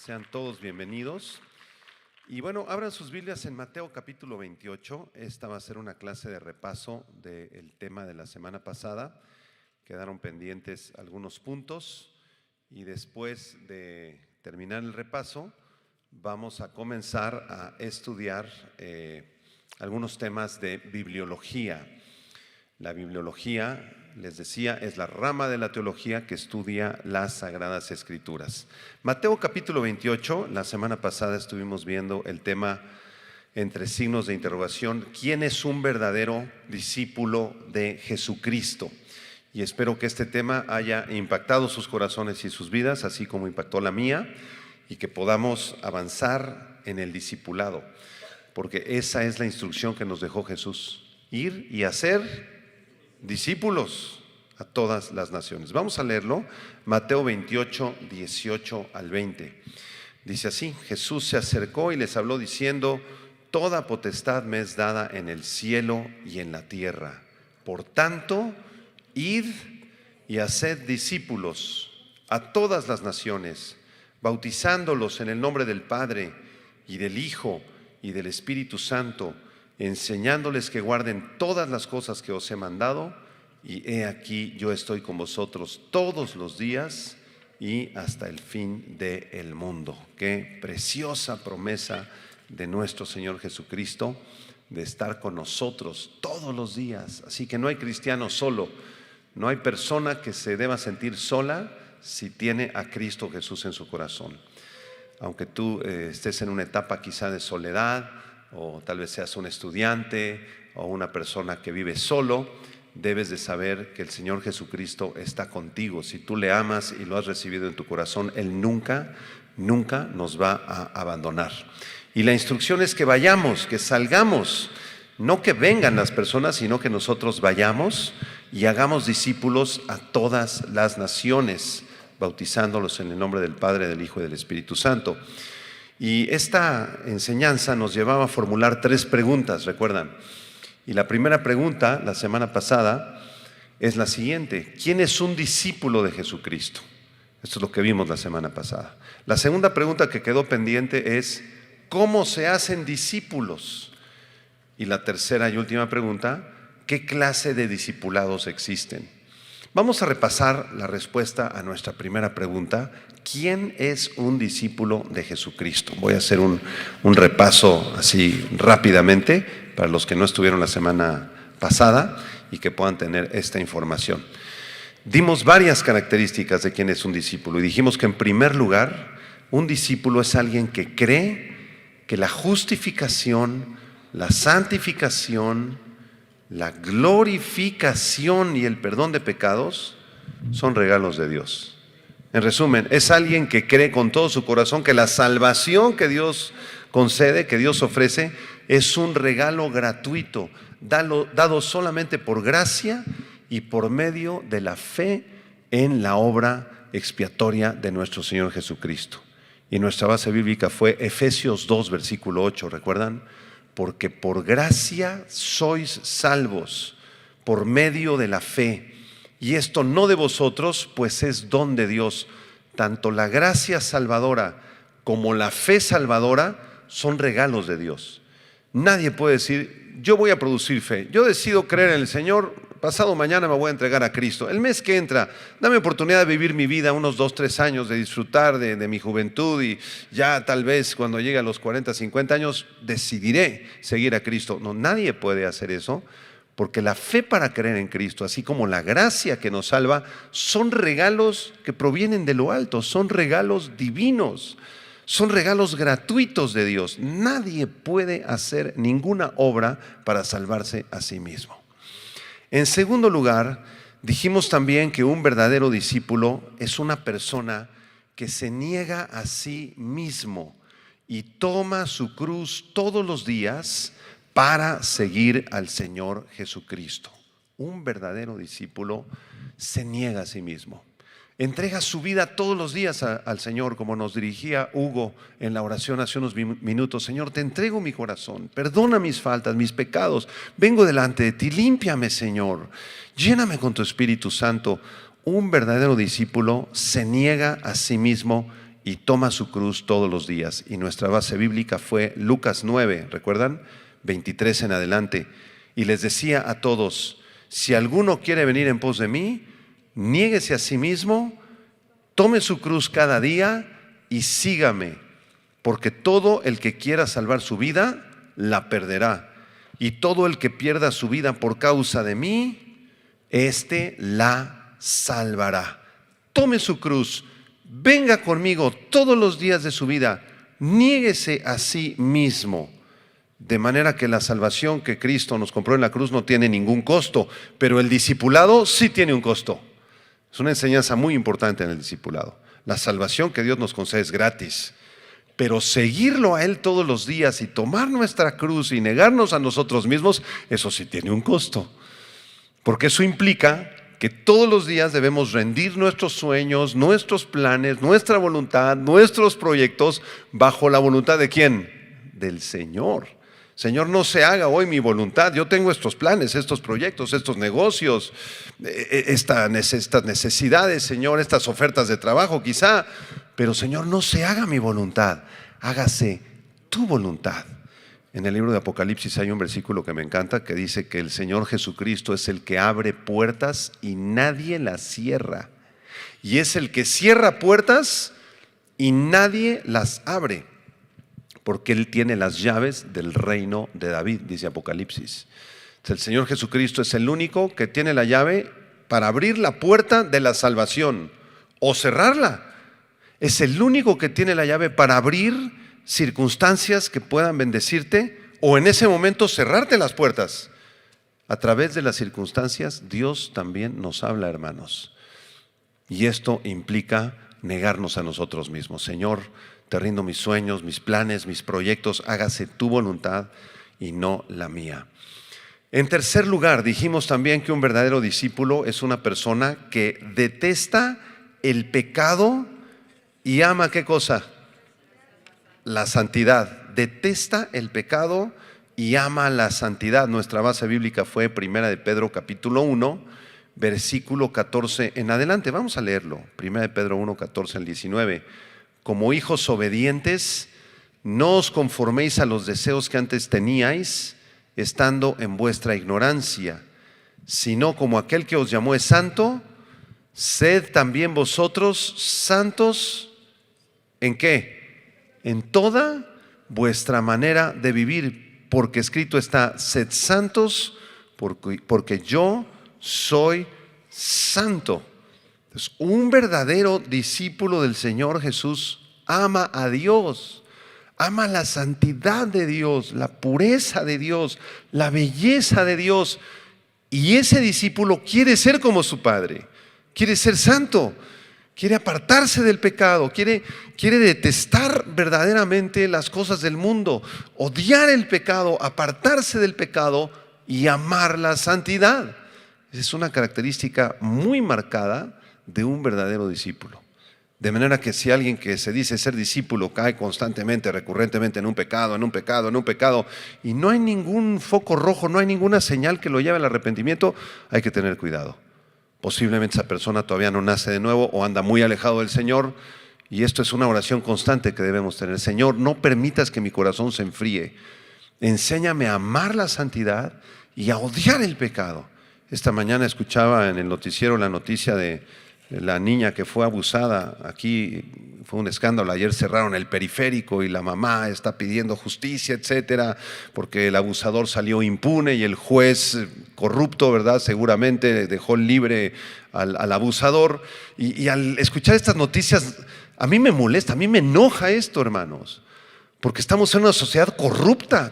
Sean todos bienvenidos. Y bueno, abran sus Biblias en Mateo capítulo 28. Esta va a ser una clase de repaso del tema de la semana pasada. Quedaron pendientes algunos puntos y después de terminar el repaso vamos a comenzar a estudiar algunos temas de bibliología. La bibliología, les decía, es la rama de la teología que estudia las Sagradas Escrituras. Mateo capítulo 28, la semana pasada estuvimos viendo el tema entre signos de interrogación: ¿quién es un verdadero discípulo de Jesucristo? Y espero que este tema haya impactado sus corazones y sus vidas, así como impactó la mía, y que podamos avanzar en el discipulado, porque esa es la instrucción que nos dejó Jesús: ir y hacer discípulos a todas las naciones. Vamos a leerlo, Mateo 28, 18 al 20. Dice así: Jesús se acercó y les habló diciendo: toda potestad me es dada en el cielo y en la tierra. Por tanto, id y haced discípulos a todas las naciones, bautizándolos en el nombre del Padre y del Hijo y del Espíritu Santo, enseñándoles que guarden todas las cosas que os he mandado, y he aquí yo estoy con vosotros todos los días y hasta el fin del mundo. Qué preciosa promesa de nuestro Señor Jesucristo de estar con nosotros todos los días. Así que no hay cristiano solo, no hay persona que se deba sentir sola si tiene a Cristo Jesús en su corazón. Aunque tú estés en una etapa quizá de soledad, o tal vez seas un estudiante o una persona que vive solo, debes de saber que el Señor Jesucristo está contigo. Si tú le amas y lo has recibido en tu corazón, Él nunca nos va a abandonar. Y la instrucción es que vayamos, que salgamos, no que vengan las personas, sino que nosotros vayamos y hagamos discípulos a todas las naciones, bautizándolos en el nombre del Padre, del Hijo y del Espíritu Santo. Y esta enseñanza nos llevaba a formular 3 preguntas, ¿recuerdan? Y la primera pregunta, la semana pasada, es la siguiente: ¿quién es un discípulo de Jesucristo? Esto es lo que vimos la semana pasada. La segunda pregunta que quedó pendiente es: ¿cómo se hacen discípulos? Y la tercera y última pregunta: ¿qué clase de discipulados existen? Vamos a repasar la respuesta a nuestra primera pregunta: ¿quién es un discípulo de Jesucristo? Voy a hacer un repaso así rápidamente para los que no estuvieron la semana pasada y que puedan tener esta información. Dimos varias características de quién es un discípulo y dijimos que en primer lugar, un discípulo es alguien que cree que la justificación, la santificación, la glorificación y el perdón de pecados son regalos de Dios. En resumen, es alguien que cree con todo su corazón que la salvación que Dios concede, que Dios ofrece, es un regalo gratuito, dado solamente por gracia y por medio de la fe en la obra expiatoria de nuestro Señor Jesucristo. Y nuestra base bíblica fue Efesios 2, versículo 8, ¿recuerdan? Porque por gracia sois salvos, por medio de la fe. Y esto no de vosotros, pues es don de Dios. Tanto la gracia salvadora como la fe salvadora son regalos de Dios. Nadie puede decir: yo voy a producir fe, yo decido creer en el Señor, pasado mañana me voy a entregar a Cristo. El mes que entra, dame oportunidad de vivir mi vida unos 2-3 años, de disfrutar de mi juventud, y ya tal vez cuando llegue a los 40-50 años decidiré seguir a Cristo. No, nadie puede hacer eso, porque la fe para creer en Cristo, así como la gracia que nos salva, son regalos que provienen de lo alto, son regalos divinos, son regalos gratuitos de Dios. Nadie puede hacer ninguna obra para salvarse a sí mismo. En segundo lugar, dijimos también que un verdadero discípulo es una persona que se niega a sí mismo y toma su cruz todos los días para seguir al Señor Jesucristo. Un verdadero discípulo se niega a sí mismo. Entrega su vida todos los días al Señor, como nos dirigía Hugo en la oración hace unos minutos. Señor, te entrego mi corazón, perdona mis faltas, mis pecados, vengo delante de ti, límpiame, Señor, lléname con tu Espíritu Santo. Un verdadero discípulo se niega a sí mismo y toma su cruz todos los días. Y nuestra base bíblica fue Lucas 9, ¿recuerdan? 23 en adelante. Y les decía a todos: si alguno quiere venir en pos de mí, niéguese a sí mismo, tome su cruz cada día y sígame, porque todo el que quiera salvar su vida, la perderá. Y todo el que pierda su vida por causa de mí, éste la salvará. Tome su cruz, venga conmigo todos los días de su vida, niéguese a sí mismo. De manera que la salvación que Cristo nos compró en la cruz no tiene ningún costo, pero el discipulado sí tiene un costo. Es una enseñanza muy importante en el discipulado. La salvación que Dios nos concede es gratis, pero seguirlo a Él todos los días y tomar nuestra cruz y negarnos a nosotros mismos, eso sí tiene un costo. Porque eso implica que todos los días debemos rendir nuestros sueños, nuestros planes, nuestra voluntad, nuestros proyectos bajo la voluntad ¿de quién? Del Señor. Señor, no se haga hoy mi voluntad. Yo tengo estos planes, estos proyectos, estos negocios, estas necesidades, Señor, estas ofertas de trabajo quizá. Pero Señor, no se haga mi voluntad, hágase tu voluntad. En el libro de Apocalipsis hay un versículo que me encanta que dice que el Señor Jesucristo es el que abre puertas y nadie las cierra. Y es el que cierra puertas y nadie las abre, porque Él tiene las llaves del reino de David, dice Apocalipsis. El Señor Jesucristo es el único que tiene la llave para abrir la puerta de la salvación o cerrarla. Es el único que tiene la llave para abrir circunstancias que puedan bendecirte o en ese momento cerrarte las puertas. A través de las circunstancias Dios también nos habla, hermanos. Y esto implica negarnos a nosotros mismos. Señor, te rindo mis sueños, mis planes, mis proyectos, hágase tu voluntad y no la mía. En tercer lugar, dijimos también que un verdadero discípulo es una persona que detesta el pecado y ama ¿qué cosa? La santidad. Detesta el pecado y ama la santidad. Nuestra base bíblica fue 1 de Pedro capítulo 1, versículo 14 en adelante. Vamos a leerlo. 1 de Pedro 1, 14 al 19. Como hijos obedientes, no os conforméis a los deseos que antes teníais, estando en vuestra ignorancia, sino como aquel que os llamó es santo, sed también vosotros santos. ¿En qué? En toda vuestra manera de vivir, porque escrito está: sed santos, porque yo soy santo. Entonces, un verdadero discípulo del Señor Jesús ama a Dios, ama la santidad de Dios, la pureza de Dios, la belleza de Dios. Y ese discípulo quiere ser como su Padre, quiere ser santo, quiere apartarse del pecado, quiere detestar verdaderamente las cosas del mundo, odiar el pecado, apartarse del pecado y amar la santidad. Esa es una característica muy marcada de un verdadero discípulo. De manera que si alguien que se dice ser discípulo cae constantemente, recurrentemente en un pecado, y no hay ningún foco rojo, no hay ninguna señal que lo lleve al arrepentimiento, hay que tener cuidado. Posiblemente esa persona todavía no nace de nuevo o anda muy alejado del Señor, y esto es una oración constante que debemos tener. Señor, no permitas que mi corazón se enfríe. Enséñame a amar la santidad y a odiar el pecado. Esta mañana escuchaba en el noticiero la noticia de la niña que fue abusada. Aquí fue un escándalo. Ayer cerraron el periférico y la mamá está pidiendo justicia, etcétera, porque el abusador salió impune y el juez corrupto, ¿verdad?, seguramente dejó libre al abusador. Y al escuchar estas noticias, a mí me molesta, a mí me enoja esto, hermanos. Porque estamos en una sociedad corrupta,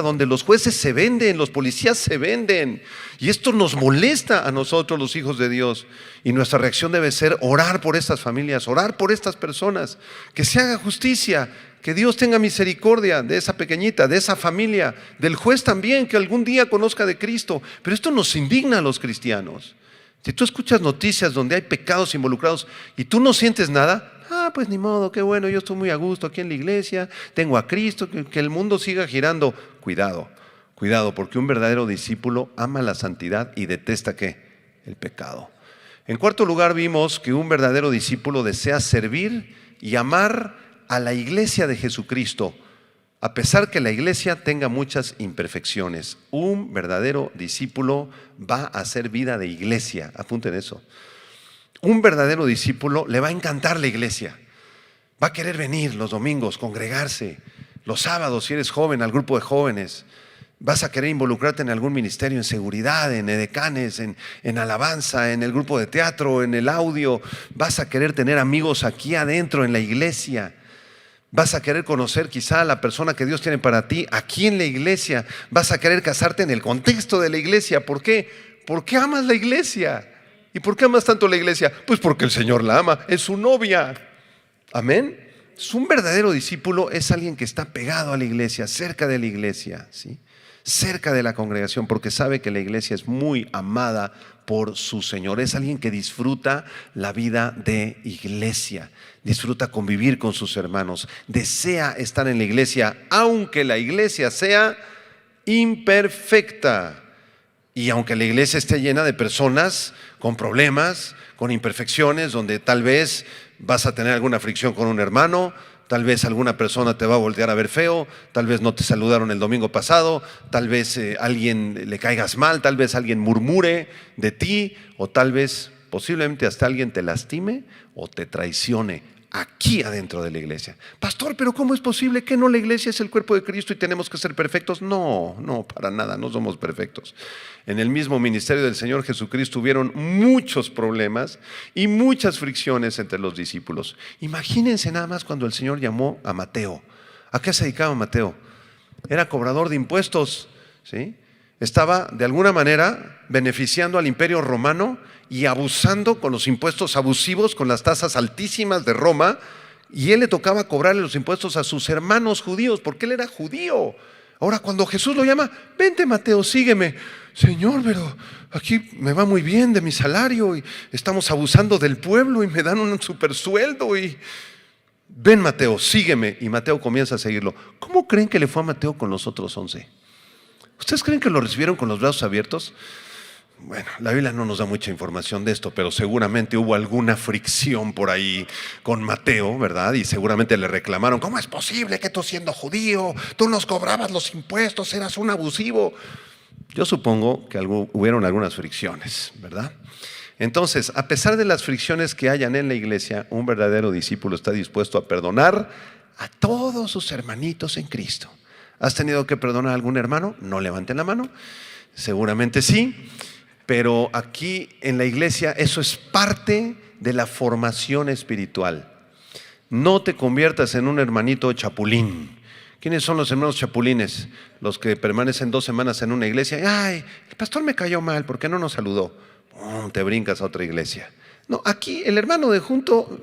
donde los jueces se venden, los policías se venden. Y esto nos molesta a nosotros, los hijos de Dios. Y nuestra reacción debe ser orar por estas familias, orar por estas personas, que se haga justicia, que Dios tenga misericordia de esa pequeñita, de esa familia, del juez también, que algún día conozca de Cristo. Pero esto nos indigna a los cristianos. Si tú escuchas noticias donde hay pecados involucrados y tú no sientes nada, pues ni modo, qué bueno, yo estoy muy a gusto aquí en la iglesia, tengo a Cristo, que el mundo siga girando. Cuidado, porque un verdadero discípulo ama la santidad y detesta ¿qué? El pecado. En cuarto lugar, vimos que un verdadero discípulo desea servir y amar a la iglesia de Jesucristo, a pesar que la iglesia tenga muchas imperfecciones. Un verdadero discípulo va a hacer vida de iglesia. Apunten eso. Un verdadero discípulo le va a encantar la iglesia. Va a querer venir los domingos, congregarse. Los sábados, si eres joven, al grupo de jóvenes. Vas a querer involucrarte en algún ministerio, en seguridad, en edecanes, en alabanza, en el grupo de teatro, en el audio. Vas a querer tener amigos aquí adentro en la iglesia. Vas a querer conocer quizá a la persona que Dios tiene para ti aquí en la iglesia. Vas a querer casarte en el contexto de la iglesia. ¿Por qué? Porque amas la iglesia. ¿Y por qué amas tanto la iglesia? Pues porque el Señor la ama, es su novia. Amén. Un verdadero discípulo es alguien que está pegado a la iglesia, cerca de la iglesia, ¿sí? Cerca de la congregación, porque sabe que la iglesia es muy amada por su Señor. Es alguien que disfruta la vida de iglesia, disfruta convivir con sus hermanos, desea estar en la iglesia, aunque la iglesia sea imperfecta y aunque la iglesia esté llena de personas con problemas, con imperfecciones, donde tal vez vas a tener alguna fricción con un hermano. Tal vez alguna persona te va a voltear a ver feo, tal vez no te saludaron el domingo pasado, tal vez alguien le caigas mal, tal vez alguien murmure de ti, o tal vez posiblemente hasta alguien te lastime o te traicione aquí adentro de la iglesia. Pastor, pero ¿cómo es posible que no la iglesia es el cuerpo de Cristo y tenemos que ser perfectos? No, para nada, no somos perfectos. En el mismo ministerio del Señor Jesucristo hubieron muchos problemas y muchas fricciones entre los discípulos. Imagínense nada más cuando el Señor llamó a Mateo. ¿A qué se dedicaba Mateo? Era cobrador de impuestos, ¿sí? Estaba de alguna manera beneficiando al imperio romano y abusando con los impuestos abusivos, con las tasas altísimas de Roma, y él le tocaba cobrarle los impuestos a sus hermanos judíos, porque él era judío. Ahora cuando Jesús lo llama, vente Mateo, sígueme. Señor, pero aquí me va muy bien de mi salario y estamos abusando del pueblo y me dan un super sueldo y... Ven Mateo, sígueme. Y Mateo comienza a seguirlo. ¿Cómo creen que le fue a Mateo con los otros 11? ¿Ustedes creen que lo recibieron con los brazos abiertos? Bueno, la Biblia no nos da mucha información de esto, pero seguramente hubo alguna fricción por ahí con Mateo, ¿verdad? Y seguramente le reclamaron, ¿cómo es posible que tú siendo judío, tú nos cobrabas los impuestos, eras un abusivo? Yo supongo que hubieron algunas fricciones, ¿verdad? Entonces, a pesar de las fricciones que hayan en la iglesia, un verdadero discípulo está dispuesto a perdonar a todos sus hermanitos en Cristo. ¿Has tenido que perdonar a algún hermano? No levanten la mano. Seguramente sí. Pero aquí en la iglesia eso es parte de la formación espiritual. No te conviertas en un hermanito chapulín. ¿Quiénes son los hermanos chapulines? Los que permanecen 2 semanas en una iglesia. Ay, el pastor me cayó mal, ¿por qué no nos saludó? Te brincas a otra iglesia. No, aquí el hermano de junto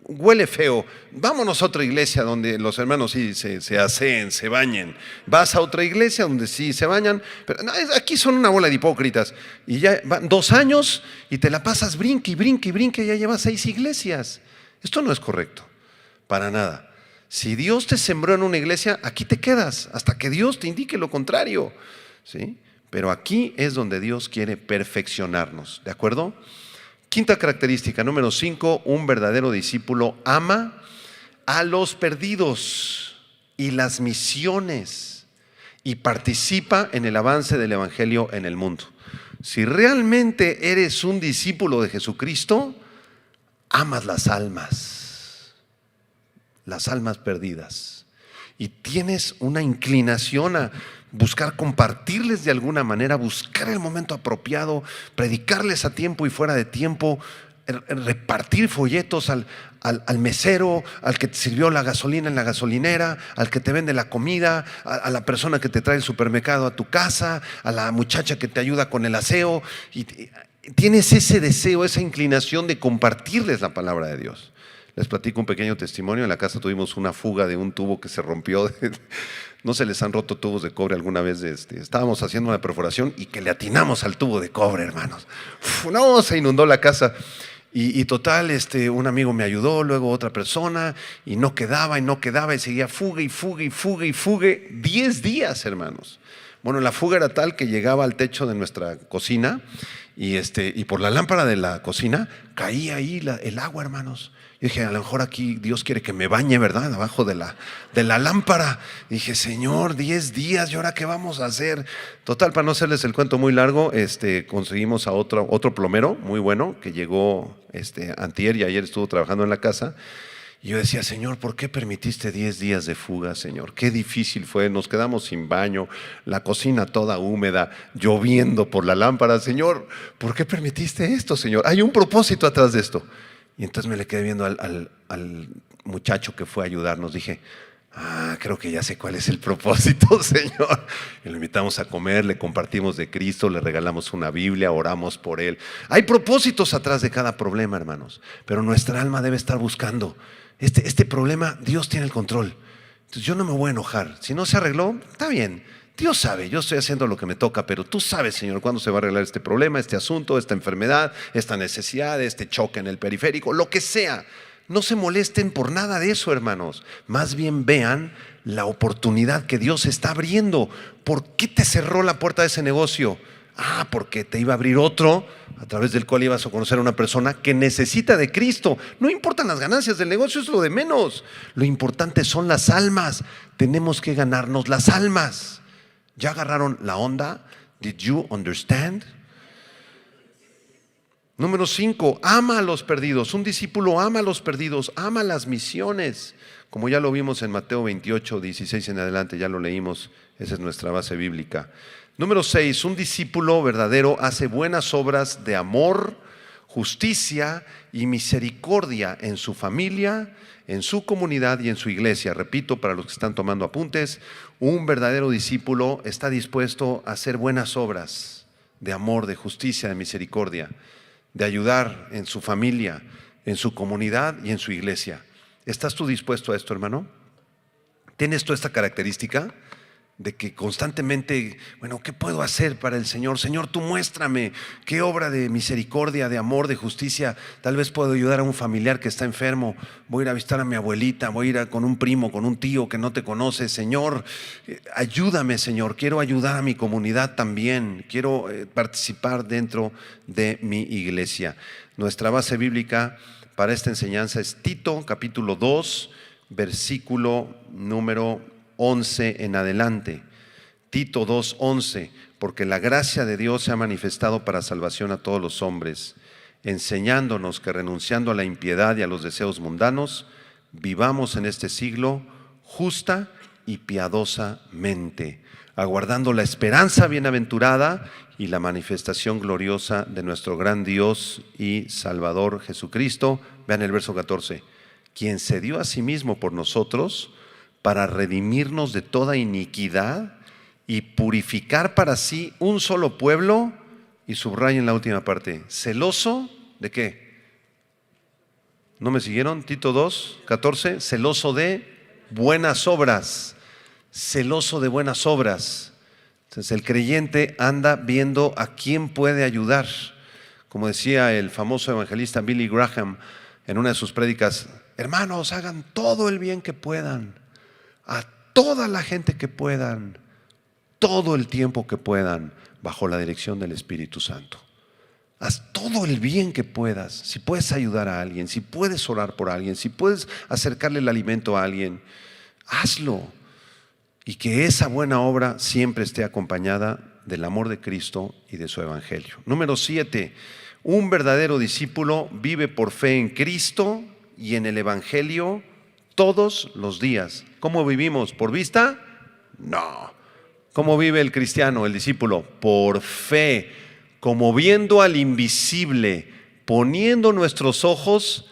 huele feo. Vámonos a otra iglesia donde los hermanos sí se aseen, se bañen. Vas a otra iglesia donde sí se bañan. Pero no, aquí son una bola de hipócritas. Y ya van 2 años y te la pasas brinque y brinque y brinque. Y ya llevas 6 iglesias. Esto no es correcto, para nada. Si Dios te sembró en una iglesia, aquí te quedas hasta que Dios te indique lo contrario, ¿sí? Pero aquí es donde Dios quiere perfeccionarnos, ¿de acuerdo? Quinta característica, número 5, un verdadero discípulo ama a los perdidos y las misiones y participa en el avance del evangelio en el mundo. Si realmente eres un discípulo de Jesucristo, amas las almas perdidas, y tienes una inclinación a buscar compartirles de alguna manera, buscar el momento apropiado, predicarles a tiempo y fuera de tiempo, repartir folletos al mesero, al que te sirvió la gasolina en la gasolinera, al que te vende la comida, a la persona que te trae el supermercado a tu casa, a la muchacha que te ayuda con el aseo, y tienes ese deseo, esa inclinación de compartirles la palabra de Dios. Les platico un pequeño testimonio. En la casa tuvimos una fuga de un tubo que se rompió. No se les han roto tubos de cobre alguna vez. Estábamos haciendo una perforación y que le atinamos al tubo de cobre, hermanos. No, se inundó la casa. Y total, un amigo me ayudó, luego otra persona, y no quedaba, y seguía fuga y fuga y fuga y fuga. 10 días, hermanos. Bueno, la fuga era tal que llegaba al techo de nuestra cocina y por la lámpara de la cocina caía ahí el agua, hermanos. Yo dije, a lo mejor aquí Dios quiere que me bañe, ¿verdad? Abajo de la lámpara. Dije, Señor, 10 días, ¿y ahora qué vamos a hacer? Total, para no hacerles el cuento muy largo, conseguimos a otro plomero muy bueno que llegó antier y ayer estuvo trabajando en la casa. Y yo decía, Señor, ¿por qué permitiste 10 días de fuga, Señor? Qué difícil fue, nos quedamos sin baño, la cocina toda húmeda, lloviendo por la lámpara. Señor, ¿por qué permitiste esto, Señor? Hay un propósito atrás de esto. Y entonces me le quedé viendo al muchacho que fue a ayudarnos. Dije, creo que ya sé cuál es el propósito, Señor. Y lo invitamos a comer, le compartimos de Cristo, le regalamos una Biblia, oramos por él. Hay propósitos atrás de cada problema, hermanos, pero nuestra alma debe estar buscando. Este problema, Dios tiene el control. Entonces yo no me voy a enojar. Si no se arregló, está bien. Dios sabe, yo estoy haciendo lo que me toca, pero tú sabes, Señor, cuándo se va a arreglar este problema, este asunto, esta enfermedad, esta necesidad, este choque en el periférico, lo que sea. No se molesten por nada de eso, hermanos. Más bien vean la oportunidad que Dios está abriendo. ¿Por qué te cerró la puerta de ese negocio? Porque te iba a abrir otro a través del cual ibas a conocer a una persona que necesita de Cristo. No importan las ganancias del negocio, es lo de menos. Lo importante son las almas. Tenemos que ganarnos las almas. ¿Ya agarraron la onda? Did you understand? Número 5, ama a los perdidos. Un discípulo ama a los perdidos, ama las misiones. Como ya lo vimos en Mateo 28, 16 en adelante, ya lo leímos, esa es nuestra base bíblica. Número 6, un discípulo verdadero hace buenas obras de amor, justicia y misericordia en su familia, en su comunidad y en su iglesia. Repito, para los que están tomando apuntes, un verdadero discípulo está dispuesto a hacer buenas obras de amor, de justicia, de misericordia, de ayudar en su familia, en su comunidad y en su iglesia. ¿Estás tú dispuesto a esto, hermano? ¿Tienes tú esta característica de que constantemente, bueno, ¿qué puedo hacer para el Señor? Señor, tú muéstrame qué obra de misericordia, de amor, de justicia. Tal vez puedo ayudar a un familiar que está enfermo. Voy a ir a visitar a mi abuelita, voy a ir con un primo, con un tío que no te conoce. Señor, ayúdame, Señor. Quiero ayudar a mi comunidad también. Quiero participar dentro de mi iglesia. Nuestra base bíblica para esta enseñanza es Tito, capítulo 2, versículo número 11 en adelante. Tito 2:11, porque la gracia de Dios se ha manifestado para salvación a todos los hombres, enseñándonos que renunciando a la impiedad y a los deseos mundanos, vivamos en este siglo justa y piadosamente, aguardando la esperanza bienaventurada y la manifestación gloriosa de nuestro gran Dios y Salvador Jesucristo. Vean el verso 14, quien se dio a sí mismo por nosotros para redimirnos de toda iniquidad y purificar para sí un solo pueblo, y subrayen la última parte, celoso ¿de qué? ¿No me siguieron? Tito 2:14, celoso de buenas obras, celoso de buenas obras. Entonces el creyente anda viendo a quién puede ayudar. Como decía el famoso evangelista Billy Graham en una de sus prédicas, hermanos, hagan todo el bien que puedan, a toda la gente que puedan, todo el tiempo que puedan, bajo la dirección del Espíritu Santo. Haz todo el bien que puedas. Si puedes ayudar a alguien, si puedes orar por alguien, si puedes acercarle el alimento a alguien, hazlo. Y que esa buena obra siempre esté acompañada del amor de Cristo y de su evangelio. Número 7, un verdadero discípulo vive por fe en Cristo y en el evangelio todos los días. ¿Cómo vivimos? ¿Por vista? No. ¿Cómo vive el cristiano, el discípulo? Por fe, como viendo al invisible, poniendo nuestros ojos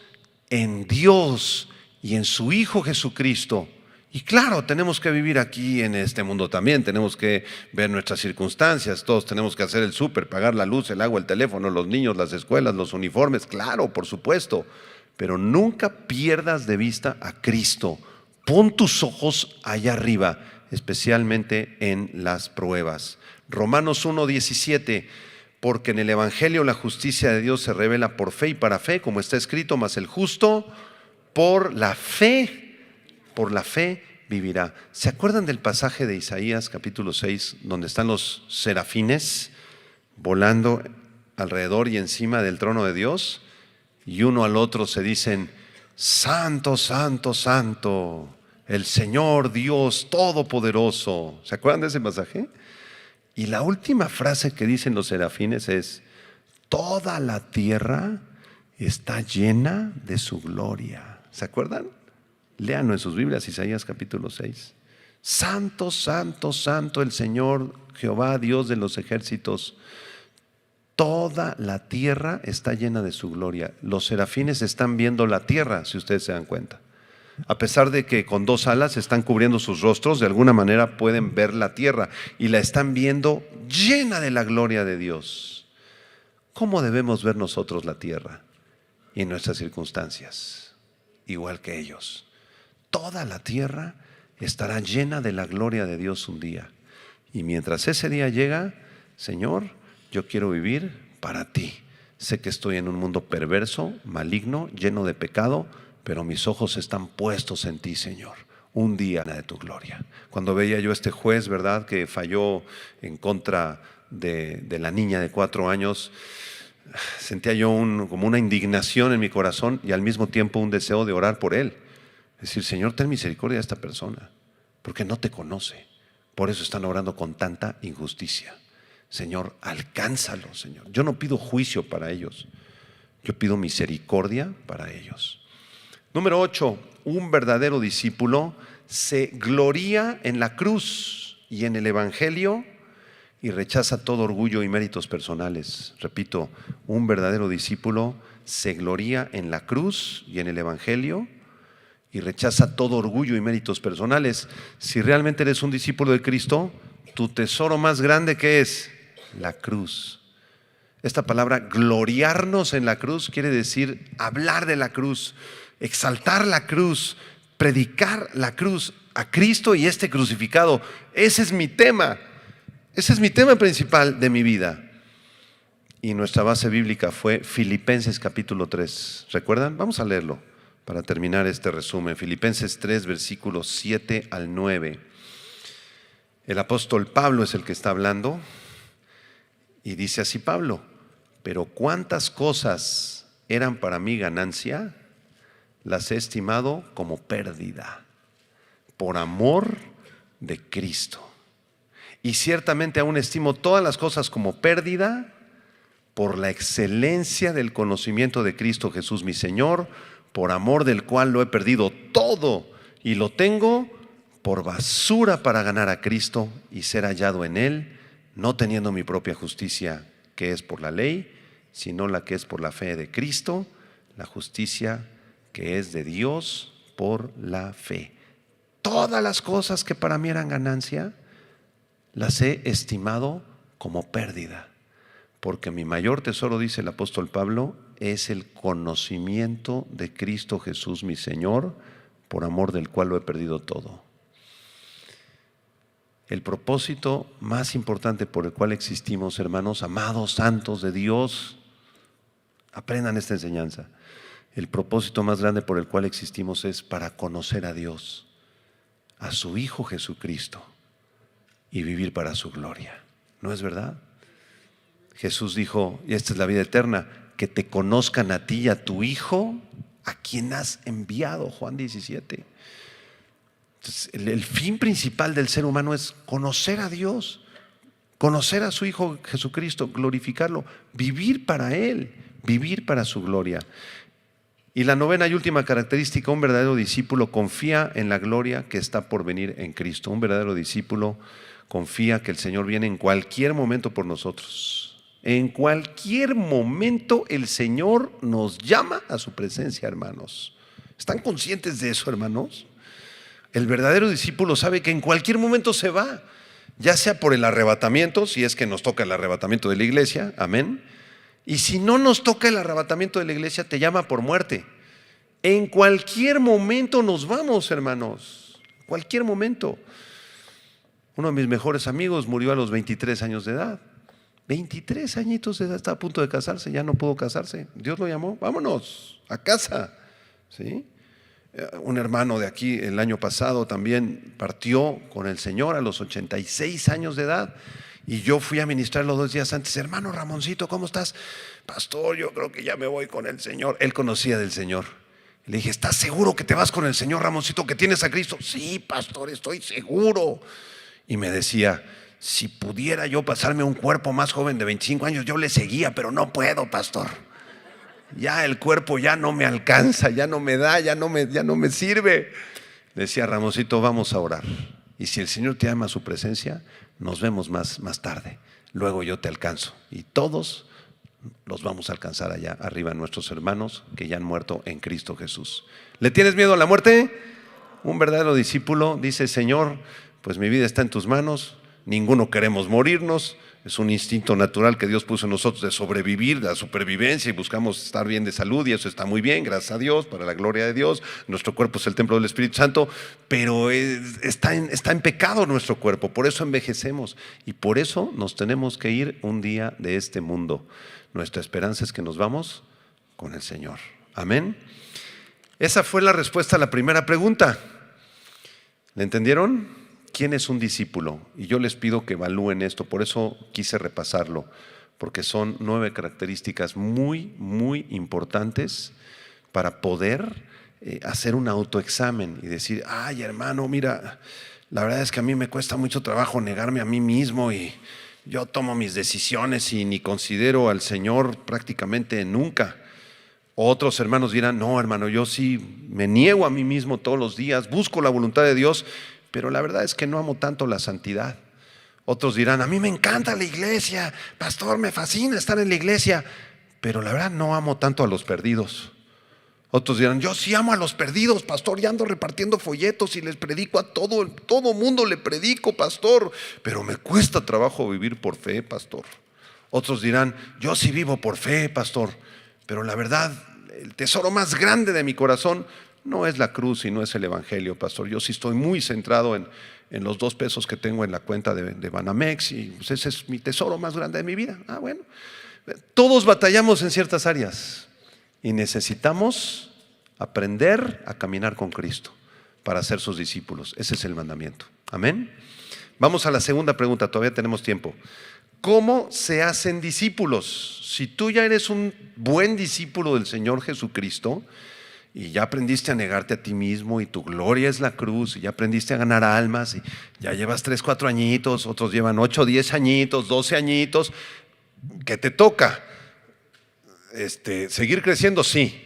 en Dios y en su Hijo Jesucristo. Y claro, tenemos que vivir aquí en este mundo también, tenemos que ver nuestras circunstancias, todos tenemos que hacer el súper, pagar la luz, el agua, el teléfono, los niños, las escuelas, los uniformes, claro, por supuesto. Pero nunca pierdas de vista a Cristo. Pon tus ojos allá arriba, especialmente en las pruebas. Romanos 1:17, porque en el evangelio la justicia de Dios se revela por fe y para fe, como está escrito, mas el justo por la fe vivirá. ¿Se acuerdan del pasaje de Isaías capítulo 6, donde están los serafines volando alrededor y encima del trono de Dios, y uno al otro se dicen: Santo, santo, santo, el Señor Dios Todopoderoso. ¿Se acuerdan de ese pasaje? Y la última frase que dicen los serafines es: toda la tierra está llena de su gloria. ¿Se acuerdan? Léanlo en sus Biblias, Isaías capítulo 6. Santo, santo, santo el Señor Jehová, Dios de los ejércitos. Toda la tierra está llena de su gloria. Los serafines están viendo la tierra, si ustedes se dan cuenta. A pesar de que con dos alas están cubriendo sus rostros, de alguna manera pueden ver la tierra y la están viendo llena de la gloria de Dios. ¿Cómo debemos ver nosotros la tierra y nuestras circunstancias? Igual que ellos. Toda la tierra estará llena de la gloria de Dios un día. Y mientras ese día llega, Señor, yo quiero vivir para ti. Sé que estoy en un mundo perverso, maligno, lleno de pecado, pero mis ojos están puestos en ti, Señor. Un día de tu gloria. Cuando veía yo a este juez, ¿verdad?, que falló en contra de la niña de 4 años, sentía yo como una indignación en mi corazón y al mismo tiempo un deseo de orar por él. Decir: Señor, ten misericordia de esta persona, porque no te conoce. Por eso están orando con tanta injusticia. Señor, alcánzalo, Señor. Yo no pido juicio para ellos, yo pido misericordia para ellos. Número 8, un verdadero discípulo se gloría en la cruz y en el evangelio y rechaza todo orgullo y méritos personales. Repito, un verdadero discípulo se gloría en la cruz y en el evangelio y rechaza todo orgullo y méritos personales. Si realmente eres un discípulo de Cristo, tu tesoro más grande, ¿qué es? La cruz. Esta palabra gloriarnos en la cruz quiere decir hablar de la cruz, exaltar la cruz, predicar la cruz, a Cristo y este crucificado. Ese es mi tema. Ese es mi tema principal de mi vida. Y nuestra base bíblica fue Filipenses capítulo 3. ¿Recuerdan? Vamos a leerlo para terminar este resumen. Filipenses 3, versículos 7 al 9. El apóstol Pablo es el que está hablando y dice así Pablo: pero cuántas cosas eran para mí ganancia, las he estimado como pérdida por amor de Cristo. Y ciertamente aún estimo todas las cosas como pérdida por la excelencia del conocimiento de Cristo Jesús mi Señor, por amor del cual lo he perdido todo y lo tengo por basura para ganar a Cristo y ser hallado en Él, no teniendo mi propia justicia que es por la ley, sino la que es por la fe de Cristo, la justicia que es de Dios por la fe. Todas las cosas que para mí eran ganancia, las he estimado como pérdida, porque mi mayor tesoro, dice el apóstol Pablo, es el conocimiento de Cristo Jesús mi Señor, por amor del cual lo he perdido todo. El propósito más importante por el cual existimos, hermanos, amados, santos de Dios, aprendan esta enseñanza. El propósito más grande por el cual existimos es para conocer a Dios, a su Hijo Jesucristo y vivir para su gloria. ¿No es verdad? Jesús dijo, y esta es la vida eterna, que te conozcan a ti y a tu Hijo, a quien has enviado. Juan 17. Entonces, el fin principal del ser humano es conocer a Dios, conocer a su Hijo Jesucristo, glorificarlo, vivir para Él, vivir para su gloria. Y la novena y última característica: un verdadero discípulo confía en la gloria que está por venir en Cristo. Un verdadero discípulo confía que el Señor viene en cualquier momento por nosotros. En cualquier momento el Señor nos llama a su presencia, hermanos. ¿Están conscientes de eso, hermanos? El verdadero discípulo sabe que en cualquier momento se va, ya sea por el arrebatamiento, si es que nos toca el arrebatamiento de la iglesia, amén. Y si no nos toca el arrebatamiento de la iglesia, te llama por muerte. En cualquier momento nos vamos, hermanos. Cualquier momento. Uno de mis mejores amigos murió a los 23 años de edad. 23 añitos de edad, estaba a punto de casarse, ya no pudo casarse. Dios lo llamó, vámonos a casa. ¿Sí? Un hermano de aquí el año pasado también partió con el Señor a los 86 años de edad. Y yo fui a ministrarlo 2 días antes. Hermano Ramoncito, ¿cómo estás? Pastor, yo creo que ya me voy con el Señor. Él conocía del Señor. Le dije, ¿estás seguro que te vas con el Señor, Ramoncito, que tienes a Cristo? Sí, pastor, estoy seguro. Y me decía, si pudiera yo pasarme un cuerpo más joven de 25 años, yo le seguía, pero no puedo, pastor. Ya el cuerpo ya no me alcanza, ya no me da, ya no me sirve. Le decía, Ramoncito, vamos a orar. Y si el Señor te llama a su presencia, nos vemos más tarde. Luego yo te alcanzo. Y todos los vamos a alcanzar allá arriba, nuestros hermanos que ya han muerto en Cristo Jesús. ¿Le tienes miedo a la muerte? Un verdadero discípulo dice, Señor, pues mi vida está en tus manos. Ninguno queremos morirnos. Es un instinto natural que Dios puso en nosotros de sobrevivir, de la supervivencia, y buscamos estar bien de salud, y eso está muy bien, gracias a Dios, para la gloria de Dios. Nuestro cuerpo es el templo del Espíritu Santo, pero está en pecado nuestro cuerpo, por eso envejecemos y por eso nos tenemos que ir un día de este mundo. Nuestra esperanza es que nos vamos con el Señor. Amén. Esa fue la respuesta a la primera pregunta. ¿Le entendieron? ¿Quién es un discípulo? Y yo les pido que evalúen esto, por eso quise repasarlo, porque son 9 características muy, muy importantes para poder hacer un autoexamen y decir, ay hermano, mira, la verdad es que a mí me cuesta mucho trabajo negarme a mí mismo y yo tomo mis decisiones y ni considero al Señor prácticamente nunca. Otros hermanos dirán, no hermano, yo sí me niego a mí mismo todos los días, busco la voluntad de Dios, pero la verdad es que no amo tanto la santidad. Otros dirán, a mí me encanta la iglesia, pastor, me fascina estar en la iglesia, pero la verdad no amo tanto a los perdidos. Otros dirán, yo sí amo a los perdidos, pastor, ya ando repartiendo folletos y les predico a todo mundo le predico, pastor, pero me cuesta trabajo vivir por fe, pastor. Otros dirán, yo sí vivo por fe, pastor, pero la verdad, el tesoro más grande de mi corazón no es la cruz y no es el evangelio, pastor. Yo sí estoy muy centrado en los 2 pesos que tengo en la cuenta de Banamex y pues ese es mi tesoro más grande de mi vida. Bueno, todos batallamos en ciertas áreas y necesitamos aprender a caminar con Cristo para ser sus discípulos. Ese es el mandamiento. Amén. Vamos a la segunda pregunta, todavía tenemos tiempo. ¿Cómo se hacen discípulos? Si tú ya eres un buen discípulo del Señor Jesucristo y ya aprendiste a negarte a ti mismo y tu gloria es la cruz y ya aprendiste a ganar almas y ya llevas 3, 4 añitos, otros llevan 8, 10 añitos, 12 añitos, ¿qué te toca? Seguir creciendo, sí,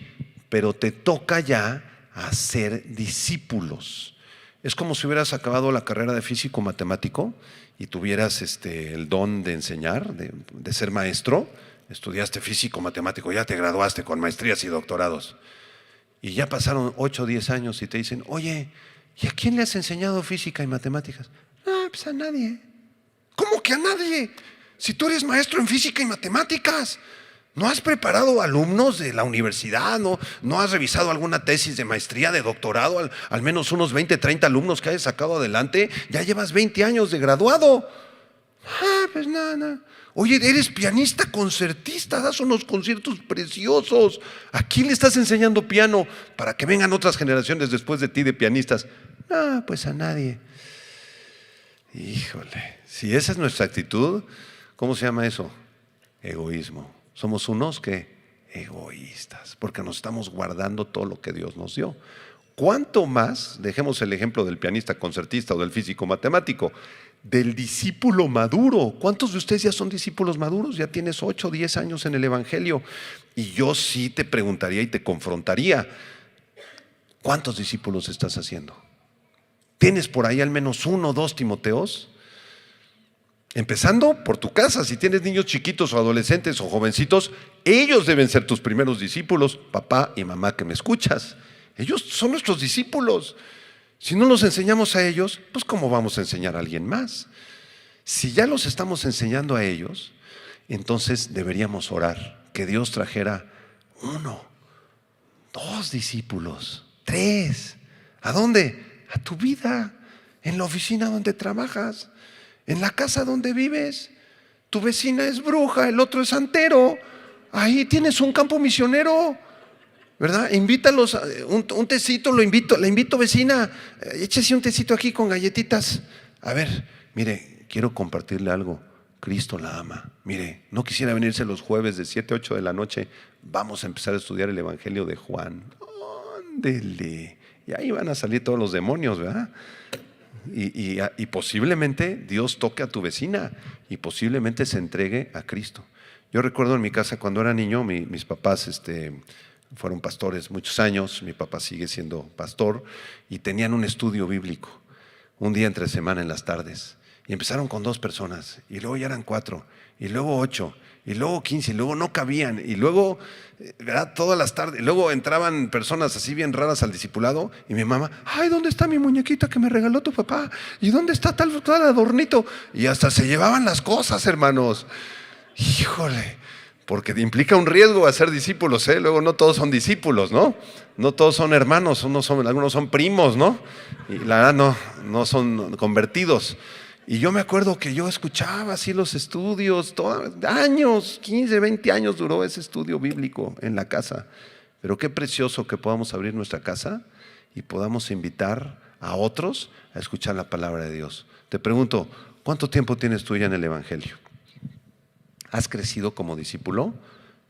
pero te toca ya hacer discípulos. Es como si hubieras acabado la carrera de físico matemático y tuvieras el don de enseñar, de ser maestro. Estudiaste físico matemático, ya te graduaste con maestrías y doctorados. Y ya pasaron 8 o 10 años y te dicen, oye, ¿y a quién le has enseñado física y matemáticas? No, pues a nadie. ¿Cómo que a nadie? Si tú eres maestro en física y matemáticas, ¿no has preparado alumnos de la universidad? ¿No has revisado alguna tesis de maestría, de doctorado? Al menos unos 20, 30 alumnos que hayas sacado adelante. Ya llevas 20 años de graduado. Pues nada. Oye, eres pianista concertista, das unos conciertos preciosos. ¿A quién le estás enseñando piano para que vengan otras generaciones después de ti de pianistas? No, pues a nadie. Híjole, si esa es nuestra actitud, ¿cómo se llama eso? Egoísmo. Somos unos que egoístas, porque nos estamos guardando todo lo que Dios nos dio. ¿Cuánto más, dejemos el ejemplo del pianista concertista o del físico matemático, del discípulo maduro? ¿Cuántos de ustedes ya son discípulos maduros? Ya tienes 8 o 10 años en el evangelio. Y yo sí te preguntaría y te confrontaría, ¿cuántos discípulos estás haciendo? ¿Tienes por ahí al menos 1 o 2 Timoteos? Empezando por tu casa. Si tienes niños chiquitos o adolescentes o jovencitos, ellos deben ser tus primeros discípulos. Papá y mamá que me escuchas, ellos son nuestros discípulos. Si no los enseñamos a ellos, pues ¿cómo vamos a enseñar a alguien más? Si ya los estamos enseñando a ellos, entonces deberíamos orar que Dios trajera 1, 2 discípulos, 3. ¿A dónde? A tu vida, en la oficina donde trabajas, en la casa donde vives. Tu vecina es bruja, el otro es santero. Ahí tienes un campo misionero, ¿verdad? Invítalos, un tecito, la invito vecina, échese un tecito aquí con galletitas. A ver, mire, quiero compartirle algo. Cristo la ama. Mire, no quisiera venirse los jueves de 7 a 8 de la noche. Vamos a empezar a estudiar el Evangelio de Juan. Ándele. Y ahí van a salir todos los demonios, ¿verdad? Y posiblemente Dios toque a tu vecina y posiblemente se entregue a Cristo. Yo recuerdo en mi casa cuando era niño, mis papás fueron pastores muchos años, mi papá sigue siendo pastor, y tenían un estudio bíblico, un día entre semana en las tardes. Y empezaron con 2 personas, y luego ya eran 4, y luego 8, y luego 15, y luego no cabían, y luego, ¿verdad? Todas las tardes, y luego entraban personas así bien raras al discipulado, y mi mamá, ay, ¿dónde está mi muñequita que me regaló tu papá? ¿Y dónde está tal adornito? Y hasta se llevaban las cosas, hermanos. Híjole, porque implica un riesgo hacer discípulos, ¿eh? Luego no todos son discípulos, ¿no? No todos son hermanos, algunos son primos, ¿no? Y la verdad no son convertidos. Y yo me acuerdo que yo escuchaba así los estudios, años, 15, 20 años duró ese estudio bíblico en la casa. Pero qué precioso que podamos abrir nuestra casa y podamos invitar a otros a escuchar la palabra de Dios. Te pregunto, ¿cuánto tiempo tienes tú ya en el Evangelio? ¿Has crecido como discípulo?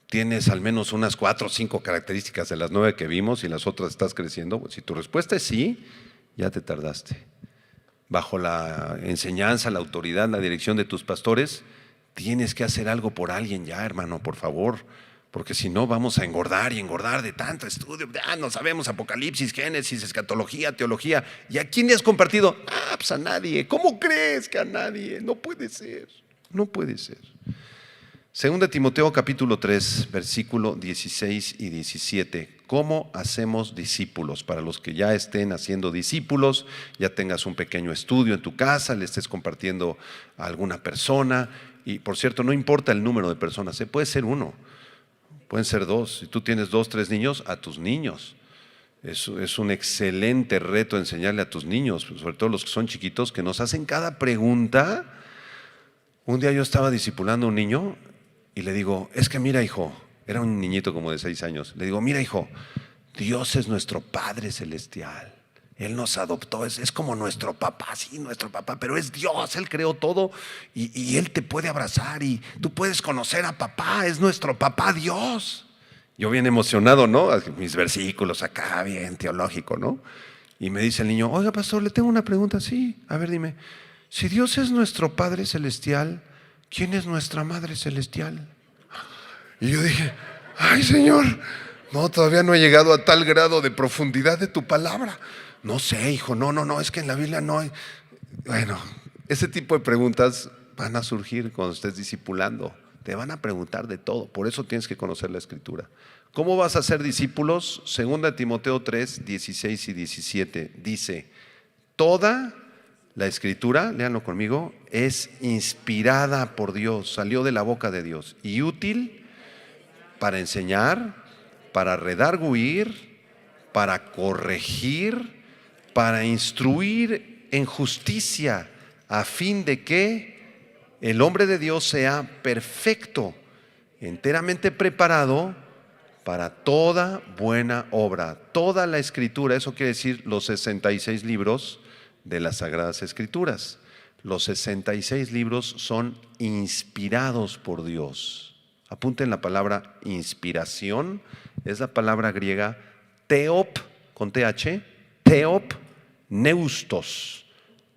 ¿Tienes al menos unas 4 o 5 características de las 9 que vimos y las otras estás creciendo? Si tu respuesta es sí, ya te tardaste. Bajo la enseñanza, la autoridad, la dirección de tus pastores, tienes que hacer algo por alguien ya, hermano, por favor. Porque si no vamos a engordar y engordar de tanto estudio. No sabemos Apocalipsis, Génesis, escatología, teología. ¿Y a quién le has compartido? Pues a nadie. ¿Cómo crees que a nadie? No puede ser, no puede ser. Segunda Timoteo capítulo 3, versículo 16 y 17. ¿Cómo hacemos discípulos? Para los que ya estén haciendo discípulos, ya tengas un pequeño estudio en tu casa, le estés compartiendo a alguna persona. Y por cierto, no importa el número de personas, puede ser 1, pueden ser 2. Si tú tienes 2, 3 niños, a tus niños. Es un excelente reto enseñarle a tus niños, sobre todo los que son chiquitos, que nos hacen cada pregunta. Un día yo estaba discipulando a un niño y le digo, es que mira, hijo, era un niñito como de 6 años. Le digo, mira, hijo, Dios es nuestro Padre Celestial. Él nos adoptó, es como nuestro papá, sí, nuestro papá, pero es Dios, Él creó todo y Él te puede abrazar y tú puedes conocer a papá, es nuestro papá Dios. Yo bien emocionado, ¿no? Mis versículos acá, bien teológico, ¿no? Y me dice el niño, oiga, pastor, le tengo una pregunta. Sí, a ver, dime, si Dios es nuestro Padre Celestial, ¿quién es nuestra Madre Celestial? Y yo dije, ay, Señor, no, todavía no he llegado a tal grado de profundidad de tu palabra. No sé, hijo, no, es que en la Biblia no hay. Bueno, ese tipo de preguntas van a surgir cuando estés discipulando. Te van a preguntar de todo, por eso tienes que conocer la Escritura. ¿Cómo vas a ser discípulos? Segunda Timoteo 3, 16 y 17 dice, toda la Escritura, léanlo conmigo, es inspirada por Dios, salió de la boca de Dios y útil para enseñar, para redarguir, para corregir, para instruir en justicia, a fin de que el hombre de Dios sea perfecto, enteramente preparado para toda buena obra. Toda la Escritura, eso quiere decir los 66 libros de las Sagradas Escrituras. Los 66 libros son inspirados por Dios. Apunten la palabra inspiración, es la palabra griega theop, con TH, theopneustos,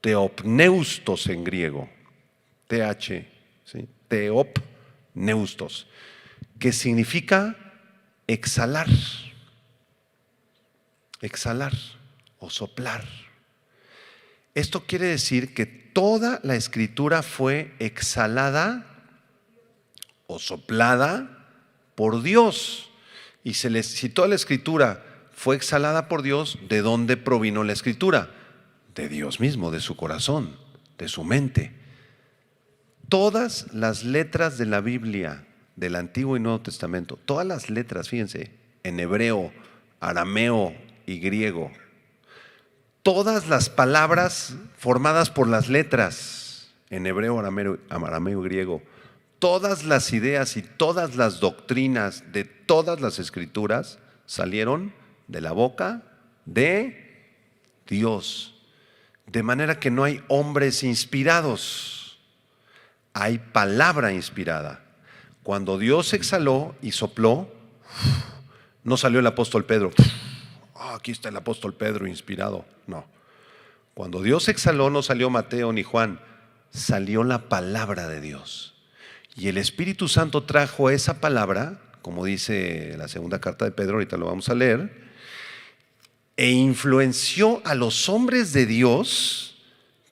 theopneustos en griego, TH, ¿sí? Theopneustos, que significa exhalar o soplar. Esto quiere decir que toda la Escritura fue exhalada o soplada por Dios. Y si toda la Escritura fue exhalada por Dios, ¿de dónde provino la Escritura? De Dios mismo, de su corazón, de su mente. Todas las letras de la Biblia, del Antiguo y Nuevo Testamento, todas las letras, fíjense, en hebreo, arameo y griego, todas las palabras formadas por las letras, en hebreo, arameo y griego, todas las ideas y todas las doctrinas de todas las Escrituras salieron de la boca de Dios. De manera que no hay hombres inspirados. hay palabra inspirada. Cuando Dios exhaló y sopló, no salió el apóstol Pedro. Aquí está el apóstol Pedro inspirado. No. Cuando Dios exhaló, no salió Mateo ni Juan, salió la palabra de Dios. Y el Espíritu Santo trajo esa palabra, como dice la segunda carta de Pedro, ahorita lo vamos a leer, e influenció a los hombres de Dios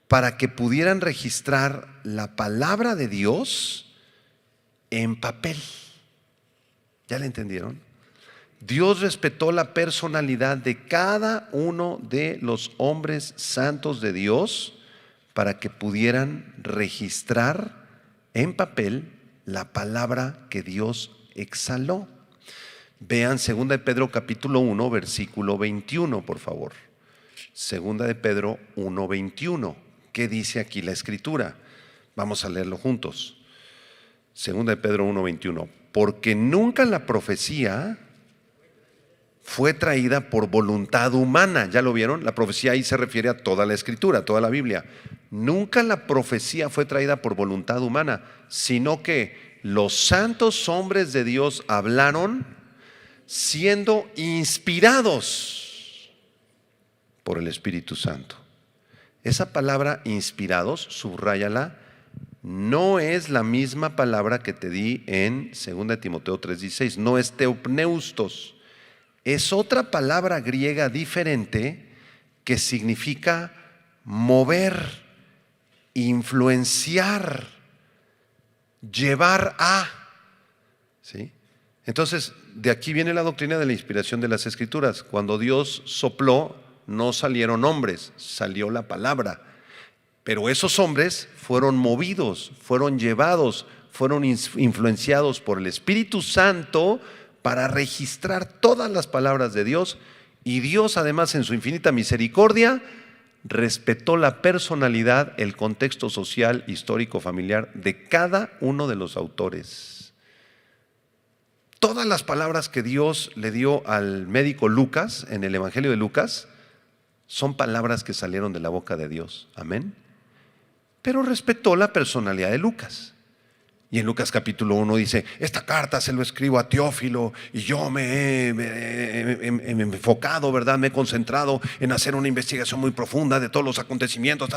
para que pudieran registrar la palabra de Dios en papel. ¿Ya le entendieron? Dios respetó la personalidad de cada uno de los hombres santos de Dios para que pudieran registrar en papel la palabra que Dios exhaló. Vean 2 de Pedro capítulo 1 versículo 21, por favor. 2 de Pedro 1, 21. ¿Qué dice aquí la escritura? Vamos a leerlo juntos. 2 de Pedro 1, 21. Porque nunca la profecía fue traída por voluntad humana. ¿Ya lo vieron? La profecía ahí se refiere a toda la escritura, a toda la Biblia. Nunca la profecía fue traída por voluntad humana, sino que los santos hombres de Dios hablaron siendo inspirados por el Espíritu Santo. Esa palabra inspirados, subráyala, no es la misma palabra que te di en 2 de Timoteo 3:16, no es teopneustos. Es otra palabra griega diferente que significa mover, influenciar, llevar a. ¿Sí? Entonces, de aquí viene la doctrina de la inspiración de las Escrituras. Cuando Dios sopló, no salieron hombres, salió la palabra. Pero esos hombres fueron movidos, fueron llevados, fueron influenciados por el Espíritu Santo para registrar todas las palabras de Dios. Y Dios, además, en su infinita misericordia, respetó la personalidad, el contexto social, histórico, familiar de cada uno de los autores. Todas las palabras que Dios le dio al médico Lucas en el Evangelio de Lucas son palabras que salieron de la boca de Dios. Amén. Pero respetó la personalidad de Lucas. Y en Lucas capítulo 1 dice: esta carta se lo escribo a Teófilo y yo me he enfocado, ¿verdad? Me he concentrado en hacer una investigación muy profunda de todos los acontecimientos,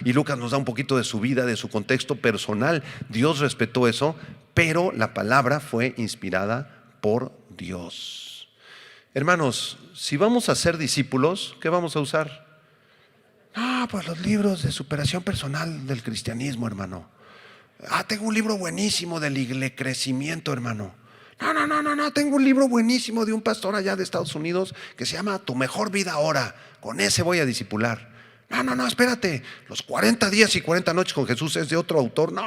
Y Lucas nos da un poquito de su vida, de su contexto personal. Dios respetó eso, pero la palabra fue inspirada por Dios. Hermanos, si vamos a ser discípulos, ¿qué vamos a usar? Pues los libros de superación personal del cristianismo, hermano. Tengo un libro buenísimo del crecimiento, hermano. No, tengo un libro buenísimo de un pastor allá de Estados Unidos que se llama Tu Mejor Vida Ahora. Con ese voy a discipular. No, espérate. Los 40 días y 40 noches con Jesús es de otro autor. No,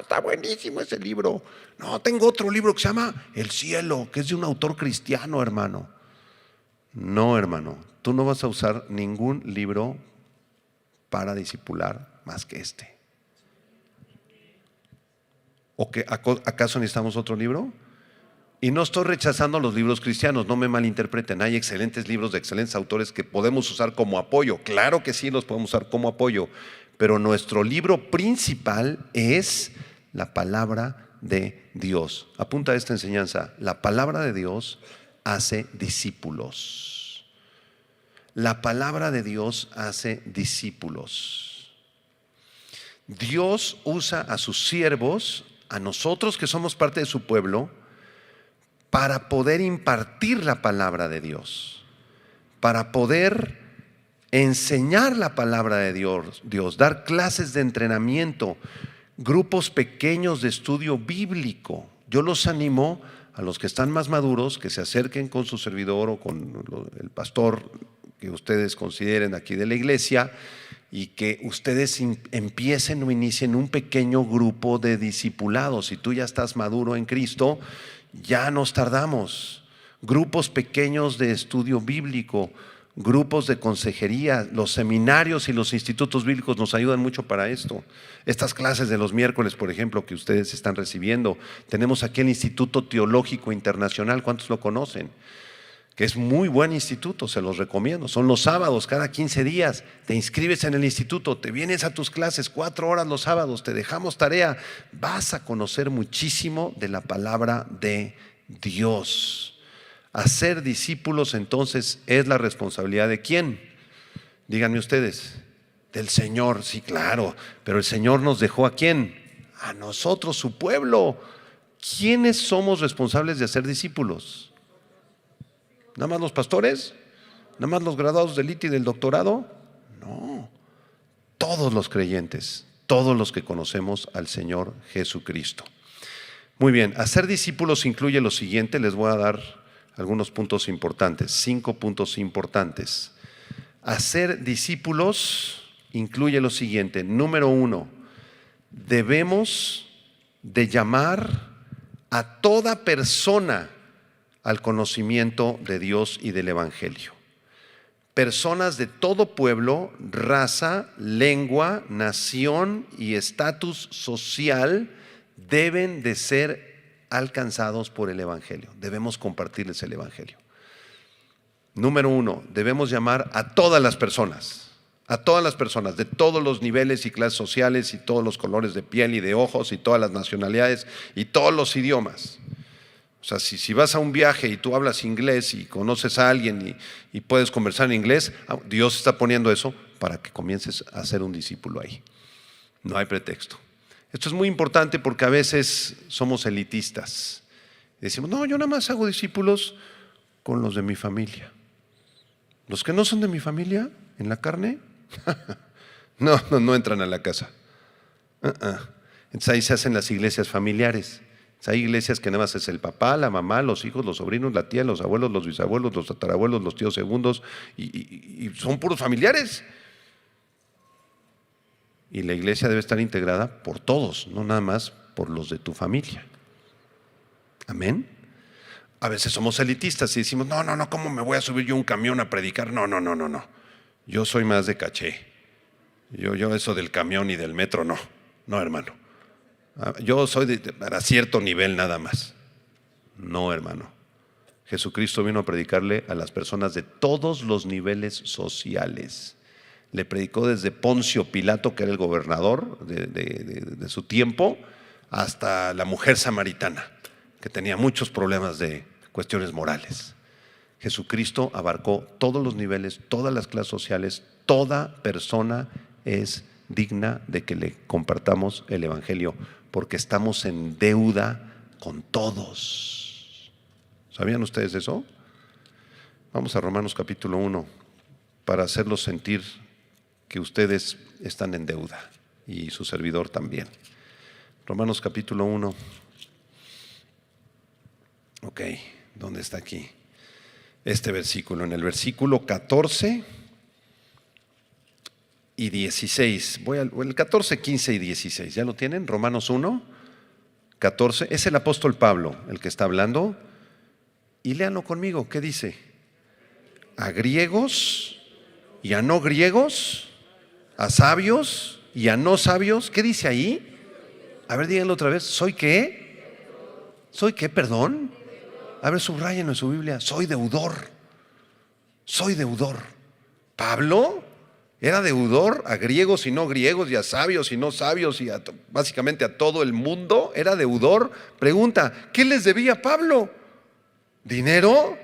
está buenísimo ese libro. No, tengo otro libro que se llama El Cielo, que es de un autor cristiano, hermano. No, hermano, tú no vas a usar ningún libro para discipular más que este. ¿O que acaso necesitamos otro libro? Y no estoy rechazando los libros cristianos, no me malinterpreten. Hay excelentes libros de excelentes autores que podemos usar como apoyo. Claro que sí, los podemos usar como apoyo. Pero nuestro libro principal es la palabra de Dios. Apunta a esta enseñanza: la palabra de Dios hace discípulos. La palabra de Dios hace discípulos. Dios usa a sus siervos, a nosotros que somos parte de su pueblo, para poder impartir la palabra de Dios, para poder enseñar la palabra de Dios, dar clases de entrenamiento, grupos pequeños de estudio bíblico. Yo los animo a los que están más maduros que se acerquen con su servidor o con el pastor que ustedes consideren aquí de la iglesia, y que ustedes empiecen o inicien un pequeño grupo de discipulados. Si tú ya estás maduro en Cristo, ya nos tardamos. Grupos pequeños de estudio bíblico, grupos de consejería, los seminarios y los institutos bíblicos nos ayudan mucho para esto. Estas clases de los miércoles, por ejemplo, que ustedes están recibiendo. Tenemos aquí el Instituto Teológico Internacional, ¿cuántos lo conocen? que es muy buen instituto, se los recomiendo. Son los sábados, cada 15 días. Te inscribes en el instituto, te vienes a tus clases, 4 horas los sábados, te dejamos tarea. Vas a conocer muchísimo de la palabra de Dios. Hacer discípulos entonces es la responsabilidad ¿de quién? Díganme ustedes. Del Señor, sí, claro. Pero el Señor nos dejó ¿a quién? A nosotros, su pueblo. ¿Quiénes somos responsables de hacer discípulos? ¿Nada más los pastores? ¿Nada más los graduados del IT y del doctorado? No. Todos los creyentes, todos los que conocemos al Señor Jesucristo. Muy bien, hacer discípulos incluye lo siguiente. Les voy a dar algunos puntos importantes, 5 puntos importantes. Hacer discípulos incluye lo siguiente. Número 1, debemos de llamar a toda persona al conocimiento de Dios y del Evangelio. Personas de todo pueblo, raza, lengua, nación y estatus social deben de ser alcanzados por el Evangelio. Debemos compartirles el Evangelio. Número 1, debemos llamar a todas las personas de todos los niveles y clases sociales y todos los colores de piel y de ojos y todas las nacionalidades y todos los idiomas. O sea, si vas a un viaje y tú hablas inglés y conoces a alguien y puedes conversar en inglés, Dios está poniendo eso para que comiences a ser un discípulo ahí. No hay pretexto. Esto es muy importante porque a veces somos elitistas. Decimos, no, yo nada más hago discípulos con los de mi familia. Los que no son de mi familia, en la carne, no entran a la casa. Entonces ahí se hacen las iglesias familiares. Hay iglesias que nada más es el papá, la mamá, los hijos, los sobrinos, la tía, los abuelos, los bisabuelos, los tatarabuelos, los tíos segundos y son puros familiares. Y la iglesia debe estar integrada por todos, no nada más por los de tu familia. Amén. A veces somos elitistas y decimos, no, ¿cómo me voy a subir yo a un camión a predicar? No. Yo soy más de caché. Yo eso del camión y del metro, no, hermano. Yo soy para cierto nivel nada más. No, hermano. Jesucristo vino a predicarle a las personas de todos los niveles sociales. Le predicó desde Poncio Pilato, que era el gobernador de su tiempo, hasta la mujer samaritana, que tenía muchos problemas de cuestiones morales. Jesucristo abarcó todos los niveles, todas las clases sociales. Toda persona es digna de que le compartamos el Evangelio, porque estamos en deuda con todos. ¿Sabían ustedes eso? Vamos a Romanos capítulo 1 para hacerlos sentir que ustedes están en deuda y su servidor también. Romanos capítulo 1. Ok, ¿dónde está aquí? Este versículo, en el versículo 14 y 16. Voy al 14, 15 y 16. ¿Ya lo tienen? Romanos 1, 14. Es el apóstol Pablo el que está hablando. Y léanlo conmigo. ¿Qué dice? A griegos y a no griegos, a sabios y a no sabios. ¿Qué dice ahí? A ver, díganlo otra vez. ¿Soy qué? ¿Soy qué? Perdón. A ver, subrayen en su Biblia. Soy deudor. Pablo era deudor a griegos y no griegos, y a sabios y no sabios, y básicamente a todo el mundo. Era deudor. Pregunta, ¿qué les debía Pablo? ¿Dinero?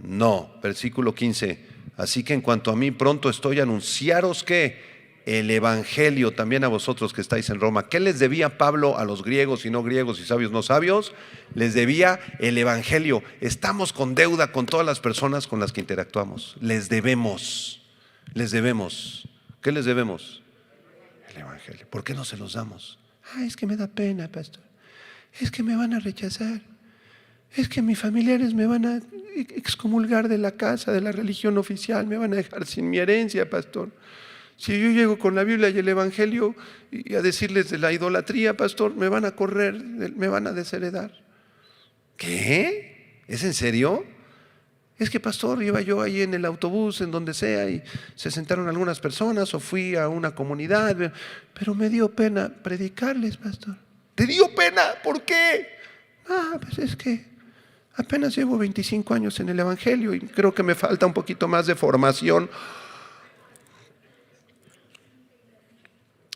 No. Versículo 15. Así que en cuanto a mí, pronto estoy a anunciaros que el Evangelio también a vosotros que estáis en Roma. ¿Qué les debía Pablo a los griegos y no griegos y sabios no sabios? Les debía el Evangelio. Estamos con deuda con todas las personas con las que interactuamos. Les debemos. ¿Qué les debemos? El Evangelio. ¿Por qué no se los damos? Es que me da pena, pastor. Es que me van a rechazar. Es que mis familiares me van a excomulgar de la casa, de la religión oficial. Me van a dejar sin mi herencia, pastor. Si yo llego con la Biblia y el Evangelio y a decirles de la idolatría, pastor, me van a correr, me van a desheredar. ¿Qué? ¿Es en serio? Es que, pastor, iba yo ahí en el autobús, en donde sea, y se sentaron algunas personas, o fui a una comunidad, pero me dio pena predicarles, pastor. ¿Te dio pena? ¿Por qué? Pues es que Apenas llevo 25 años en el Evangelio y creo que me falta un poquito más de formación.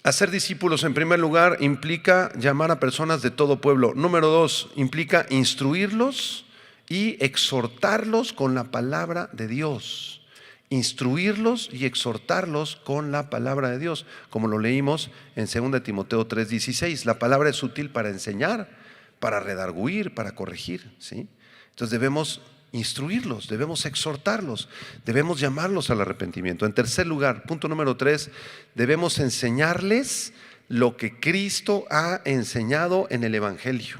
Hacer discípulos, en primer lugar, implica llamar a personas de todo pueblo. Número 2, implica instruirlos y exhortarlos con la palabra de Dios. Instruirlos y exhortarlos con la palabra de Dios, como lo leímos en 2 Timoteo 3:16. La palabra es útil para enseñar, para redarguir, para corregir, ¿sí? Entonces debemos instruirlos, debemos exhortarlos, debemos llamarlos al arrepentimiento. En tercer lugar, punto número 3, debemos enseñarles lo que Cristo ha enseñado en el Evangelio.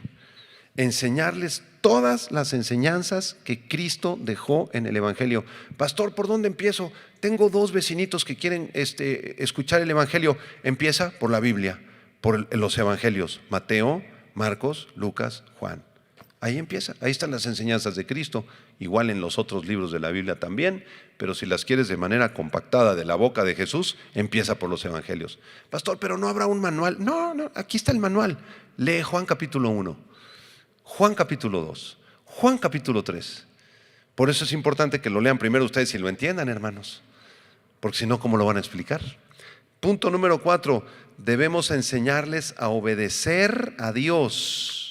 Enseñarles todas las enseñanzas que Cristo dejó en el Evangelio. Pastor, ¿por dónde empiezo? Tengo 2 vecinitos que quieren escuchar el Evangelio. Empieza por la Biblia, por los Evangelios: Mateo, Marcos, Lucas, Juan. Ahí empieza, ahí están las enseñanzas de Cristo, igual en los otros libros de la Biblia también, pero si las quieres de manera compactada de la boca de Jesús, empieza por los Evangelios. Pastor, pero no habrá un manual. No, aquí está el manual. Lee Juan capítulo 1, Juan capítulo 2, Juan capítulo 3. Por eso es importante que lo lean primero ustedes y lo entiendan, hermanos, porque si no, ¿cómo lo van a explicar? Punto número 4, debemos enseñarles a obedecer a Dios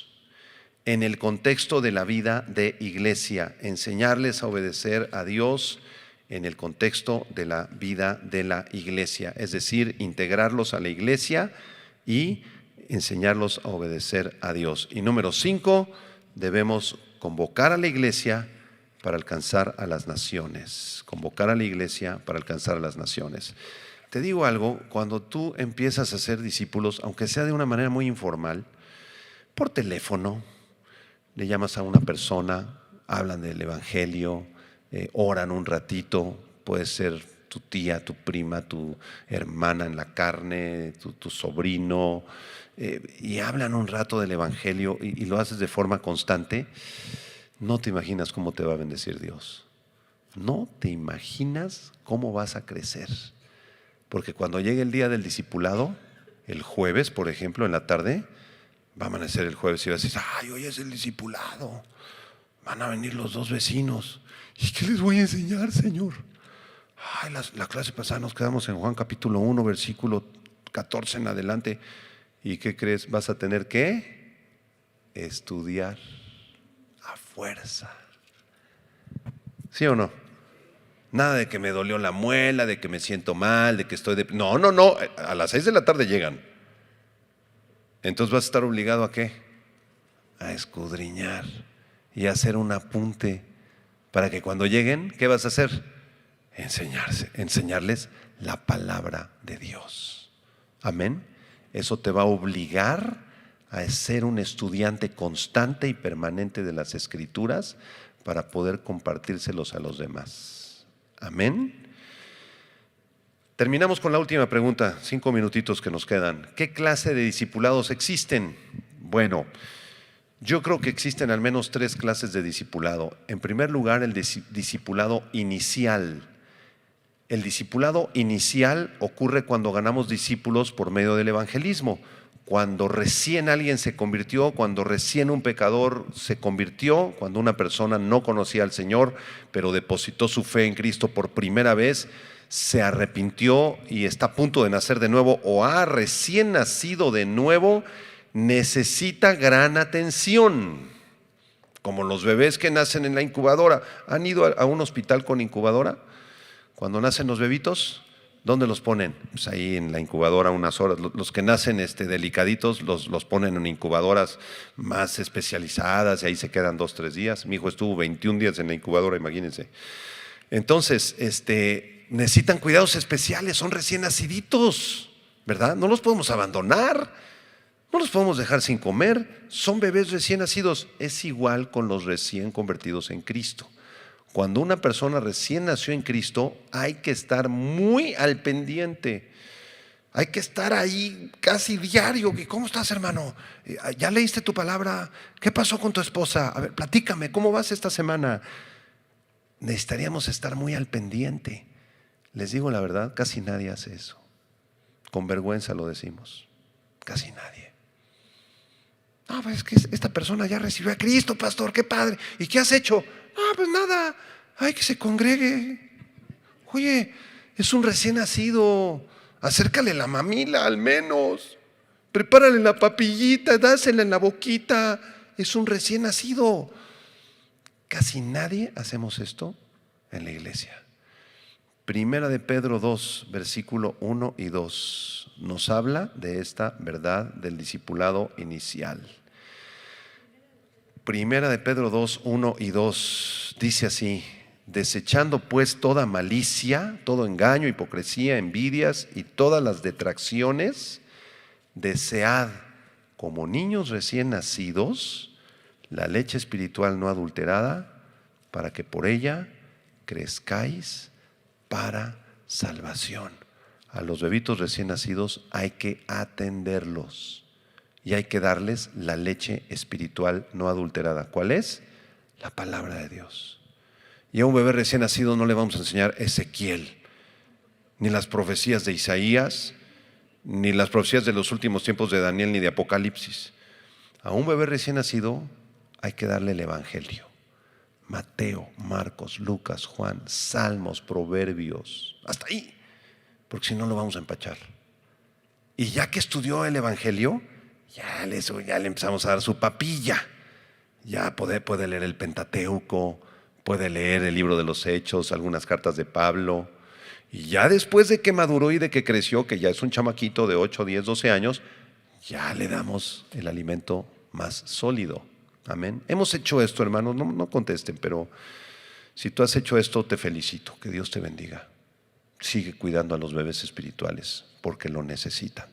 en el contexto de la vida de iglesia. Enseñarles a obedecer a Dios en el contexto de la vida de la iglesia, es decir, integrarlos a la iglesia y enseñarlos a obedecer a Dios. Y número 5, debemos convocar a la iglesia para alcanzar a las naciones. Convocar a la iglesia para alcanzar a las naciones. Te digo algo, cuando tú empiezas a hacer discípulos, aunque sea de una manera muy informal, por teléfono, le llamas a una persona, hablan del Evangelio, oran un ratito, puede ser tu tía, tu prima, tu hermana en la carne, tu sobrino, y hablan un rato del Evangelio y lo haces de forma constante. No te imaginas cómo te va a bendecir Dios. No te imaginas cómo vas a crecer. Porque cuando llegue el día del discipulado, el jueves, por ejemplo, en la tarde, va a amanecer el jueves y vas a decir: ay, hoy es el discipulado, van a venir los 2 vecinos. ¿Y qué les voy a enseñar, Señor? Ay, la clase pasada nos quedamos en Juan capítulo 1, versículo 14 en adelante. ¿Y qué crees? Vas a tener que estudiar a fuerza. ¿Sí o no? Nada de que me dolió la muela, de que me siento mal, de que estoy de... No, a las 6 de la tarde llegan. Entonces vas a estar obligado ¿a qué? A escudriñar y a hacer un apunte para que cuando lleguen, ¿qué vas a hacer? Enseñarles la palabra de Dios. Amén. Eso te va a obligar a ser un estudiante constante y permanente de las Escrituras para poder compartírselos a los demás. Amén. Terminamos con la última pregunta, 5 minutitos que nos quedan. ¿Qué clase de discipulados existen? Bueno, yo creo que existen al menos 3 clases de discipulado. En primer lugar, el discipulado inicial. El discipulado inicial ocurre cuando ganamos discípulos por medio del evangelismo. Cuando recién alguien se convirtió, cuando recién un pecador se convirtió, cuando una persona no conocía al Señor, pero depositó su fe en Cristo por primera vez, se arrepintió y está a punto de nacer de nuevo o ha recién nacido de nuevo, necesita gran atención. Como los bebés que nacen en la incubadora. ¿Han ido a un hospital con incubadora? Cuando nacen los bebitos, ¿dónde los ponen? Pues ahí en la incubadora unas horas. Los que nacen delicaditos los ponen en incubadoras más especializadas y ahí se quedan 2-3 días. Mi hijo estuvo 21 días en la incubadora, imagínense. Entonces, necesitan cuidados especiales, son recién naciditos, ¿verdad? No los podemos abandonar, no los podemos dejar sin comer, son bebés recién nacidos. Es igual con los recién convertidos en Cristo. Cuando una persona recién nació en Cristo, hay que estar muy al pendiente. Hay que estar ahí casi diario. ¿Cómo estás, hermano? ¿Ya leíste tu palabra? ¿Qué pasó con tu esposa? A ver, platícame, ¿cómo vas esta semana? Necesitaríamos estar muy al pendiente. Les digo la verdad, casi nadie hace eso. Con vergüenza lo decimos. Casi nadie. No, pues es que esta persona ya recibió a Cristo, pastor, qué padre. ¿Y qué has hecho? Ah, pues nada, hay que se congregue. Oye, es un recién nacido, acércale la mamila al menos. Prepárale la papillita, dásela en la boquita. Es un recién nacido. Casi nadie hacemos esto en la iglesia. Primera de Pedro 2, versículo 1 y 2 nos habla de esta verdad del discipulado inicial. Primera de Pedro 2, 1 y 2 dice así: desechando pues toda malicia, todo engaño, hipocresía, envidias y todas las detracciones, desead como niños recién nacidos la leche espiritual no adulterada, para que por ella crezcáis para salvación. A los bebitos recién nacidos hay que atenderlos y hay que darles la leche espiritual no adulterada. ¿Cuál es? La palabra de Dios. Y a un bebé recién nacido no le vamos a enseñar Ezequiel, ni las profecías de Isaías, ni las profecías de los últimos tiempos de Daniel, ni de Apocalipsis. A un bebé recién nacido hay que darle el evangelio. Mateo, Marcos, Lucas, Juan, Salmos, Proverbios, hasta ahí, porque si no lo vamos a empachar. Y ya que estudió el evangelio, ya le empezamos a dar su papilla. Ya puede leer el Pentateuco, puede leer el libro de los Hechos, algunas cartas de Pablo. Y ya después de que maduró y de que creció, que ya es un chamaquito de 8, 10, 12 años, ya le damos el alimento más sólido. Amén. Hemos hecho esto, hermanos, no contesten, pero si tú has hecho esto, te felicito, que Dios te bendiga. Sigue cuidando a los bebés espirituales, porque lo necesitan.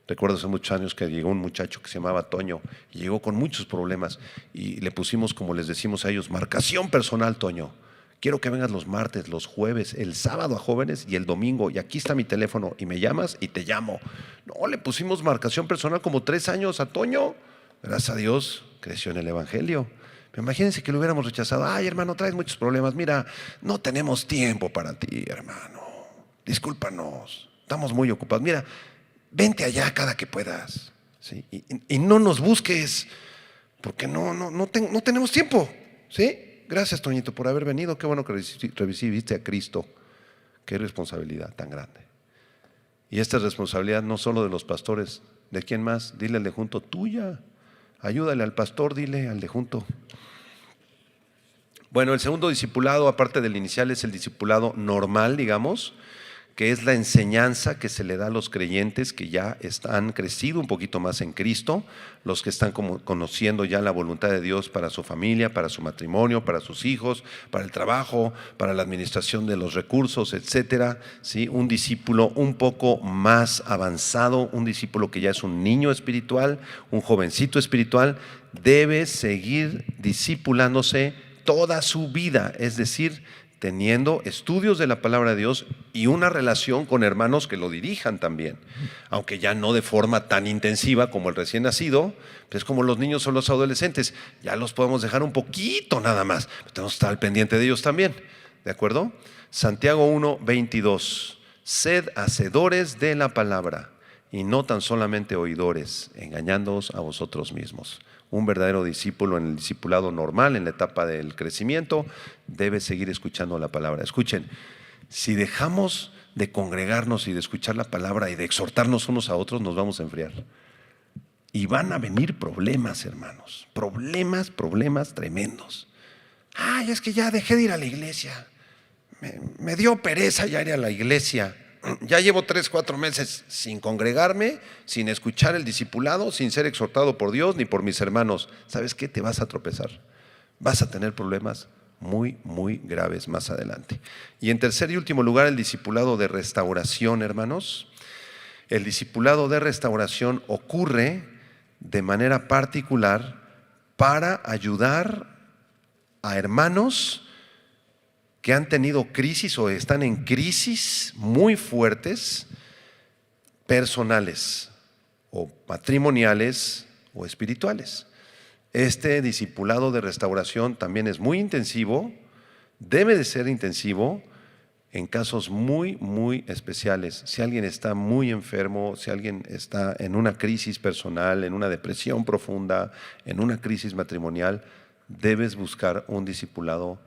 Recuerdo hace muchos años que llegó un muchacho que se llamaba Toño, y llegó con muchos problemas, y le pusimos, como les decimos a ellos, marcación personal, Toño. Quiero que vengas los martes, los jueves, el sábado a jóvenes y el domingo, y aquí está mi teléfono, y me llamas y te llamo. No, le pusimos marcación personal como 3 años a Toño. Gracias a Dios creció en el evangelio. Pero imagínense que lo hubiéramos rechazado. Ay, hermano, traes muchos problemas. Mira, no tenemos tiempo para ti, hermano. Discúlpanos, estamos muy ocupados. Mira, vente allá cada que puedas, ¿sí? Y no nos busques, porque no tenemos tiempo, ¿sí? Gracias, Toñito, por haber venido. Qué bueno que recibiste a Cristo. Qué responsabilidad tan grande. Y esta responsabilidad no solo de los pastores. ¿De quién más? Dile al de junto, tuya. Ayúdale al pastor, dile al de junto. Bueno, el segundo discipulado, aparte del inicial, es el discipulado normal, digamos, que es la enseñanza que se le da a los creyentes que ya han crecido un poquito más en Cristo, los que están conociendo ya la voluntad de Dios para su familia, para su matrimonio, para sus hijos, para el trabajo, para la administración de los recursos, etcétera. ¿Sí? Un discípulo un poco más avanzado, un discípulo que ya es un niño espiritual, un jovencito espiritual, debe seguir discipulándose toda su vida, es decir, teniendo estudios de la palabra de Dios y una relación con hermanos que lo dirijan también, aunque ya no de forma tan intensiva como el recién nacido, pues como los niños o los adolescentes, ya los podemos dejar un poquito nada más, pero tenemos que estar al pendiente de ellos también, ¿de acuerdo? Santiago 1, 22, sed hacedores de la palabra y no tan solamente oidores, engañándoos a vosotros mismos. Un verdadero discípulo en el discipulado normal, en la etapa del crecimiento, debe seguir escuchando la palabra. Escuchen, si dejamos de congregarnos y de escuchar la palabra y de exhortarnos unos a otros, nos vamos a enfriar. Y van a venir problemas, hermanos, problemas tremendos. Ay, es que ya dejé de ir a la iglesia, me dio pereza ya ir a la iglesia. Ya llevo 3, 4 meses sin congregarme, sin escuchar el discipulado, sin ser exhortado por Dios ni por mis hermanos. ¿Sabes qué? Te vas a tropezar. Vas a tener problemas muy graves más adelante. Y en tercer y último lugar, el discipulado de restauración, hermanos. El discipulado de restauración ocurre de manera particular para ayudar a hermanos que han tenido crisis o están en crisis muy fuertes, personales o matrimoniales o espirituales. Este discipulado de restauración también es muy intensivo, debe de ser intensivo, en casos muy, muy especiales. Si alguien está muy enfermo, si alguien está en una crisis personal, en una depresión profunda, en una crisis matrimonial, debes buscar un discipulado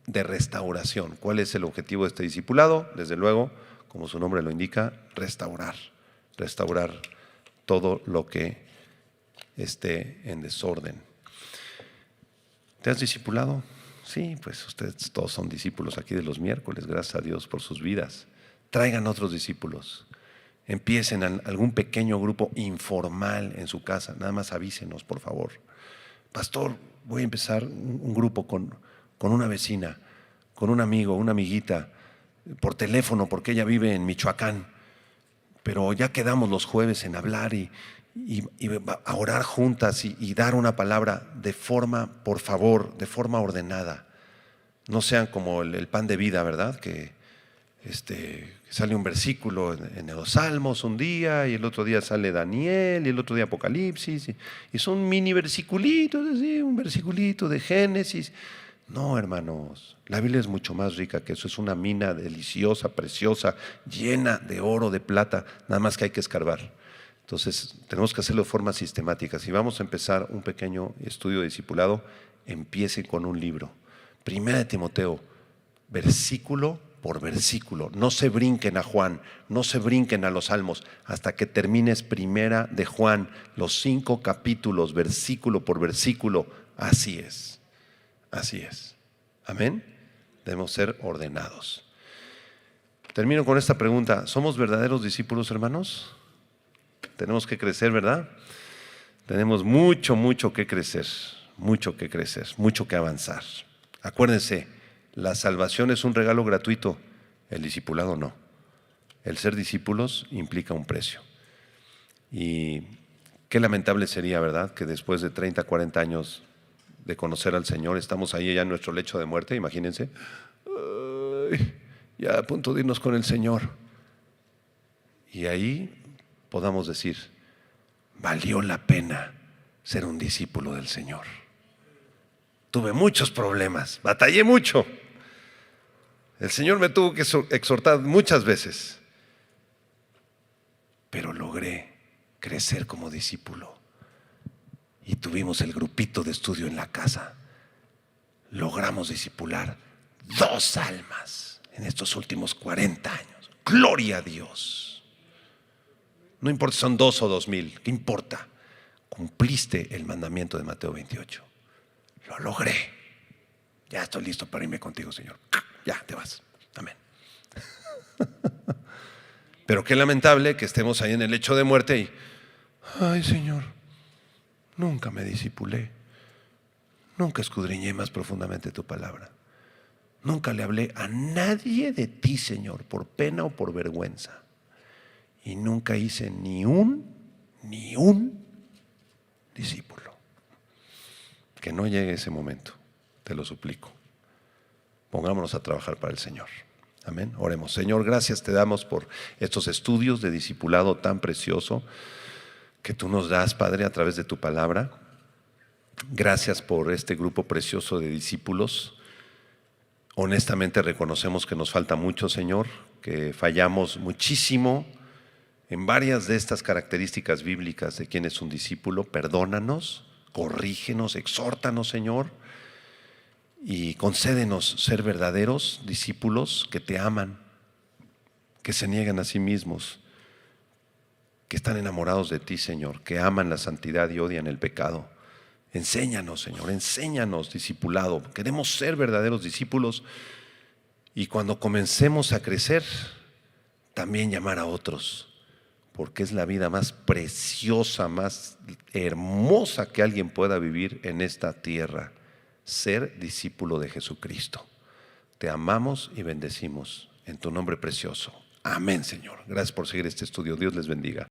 de restauración. ¿Cuál es el objetivo de este discipulado? Desde luego, como su nombre lo indica, restaurar todo lo que esté en desorden. ¿Te has discipulado? Sí, pues ustedes todos son discípulos aquí de los miércoles, gracias a Dios por sus vidas. Traigan otros discípulos. Empiecen algún pequeño grupo informal en su casa. Nada más avísenos, por favor. Pastor, voy a empezar un grupo con una vecina, con un amigo, una amiguita, por teléfono, porque ella vive en Michoacán. Pero ya quedamos los jueves en hablar y a orar juntas y dar una palabra de forma, por favor, de forma ordenada. No sean como el pan de vida, ¿verdad? Que sale un versículo en los Salmos un día y el otro día sale Daniel y el otro día Apocalipsis y son mini versiculitos, así, un versiculito de Génesis. No, hermanos, la Biblia es mucho más rica que eso. Es una mina deliciosa, preciosa, llena de oro, de plata, nada más que hay que escarbar. Entonces tenemos que hacerlo de forma sistemática. Si vamos a empezar un pequeño estudio de discipulado, empiece con un libro. Primera de Timoteo, versículo por versículo. No se brinquen a Juan, no se brinquen a los Salmos, hasta que termines Primera de Juan, los 5 capítulos, versículo por versículo. Así es, así es. Amén. Debemos ser ordenados. Termino con esta pregunta: ¿somos verdaderos discípulos, hermanos? Tenemos que crecer, ¿verdad? Tenemos mucho que crecer, mucho que avanzar. Acuérdense, la salvación es un regalo gratuito, el discipulado no. El ser discípulos implica un precio. Y qué lamentable sería, ¿verdad?, que después de 30, 40 años de conocer al Señor, estamos ahí ya en nuestro lecho de muerte, imagínense, ya a punto de irnos con el Señor. Y ahí podamos decir: valió la pena ser un discípulo del Señor. Tuve muchos problemas, batallé mucho. El Señor me tuvo que exhortar muchas veces, pero logré crecer como discípulo. Y tuvimos el grupito de estudio en la casa. Logramos discipular 2 almas en estos últimos 40 años. Gloria a Dios. No importa si son 2 o 2,000, ¿qué importa? Cumpliste el mandamiento de Mateo 28. Lo logré. Ya estoy listo para irme contigo, Señor. Ya, te vas. Amén. Pero qué lamentable que estemos ahí en el lecho de muerte y: ay, Señor, nunca me discipulé. Nunca escudriñé más profundamente tu palabra. Nunca le hablé a nadie de ti, Señor, por pena o por vergüenza. Y nunca hice ni un discípulo. Que no llegue ese momento, te lo suplico. Pongámonos a trabajar para el Señor. Amén. Oremos. Señor, gracias te damos por estos estudios de discipulado tan precioso que tú nos das, Padre, a través de tu palabra. Gracias por este grupo precioso de discípulos. Honestamente reconocemos que nos falta mucho, Señor, que fallamos muchísimo en varias de estas características bíblicas de quién es un discípulo. Perdónanos, corrígenos, exhórtanos, Señor, y concédenos ser verdaderos discípulos que te aman, que se niegan a sí mismos, que están enamorados de ti, Señor, que aman la santidad y odian el pecado. Enséñanos, Señor, enséñanos, discipulado. Queremos ser verdaderos discípulos y cuando comencemos a crecer, también llamar a otros, porque es la vida más preciosa, más hermosa que alguien pueda vivir en esta tierra. Ser discípulo de Jesucristo. Te amamos y bendecimos en tu nombre precioso. Amén, Señor. Gracias por seguir este estudio. Dios les bendiga.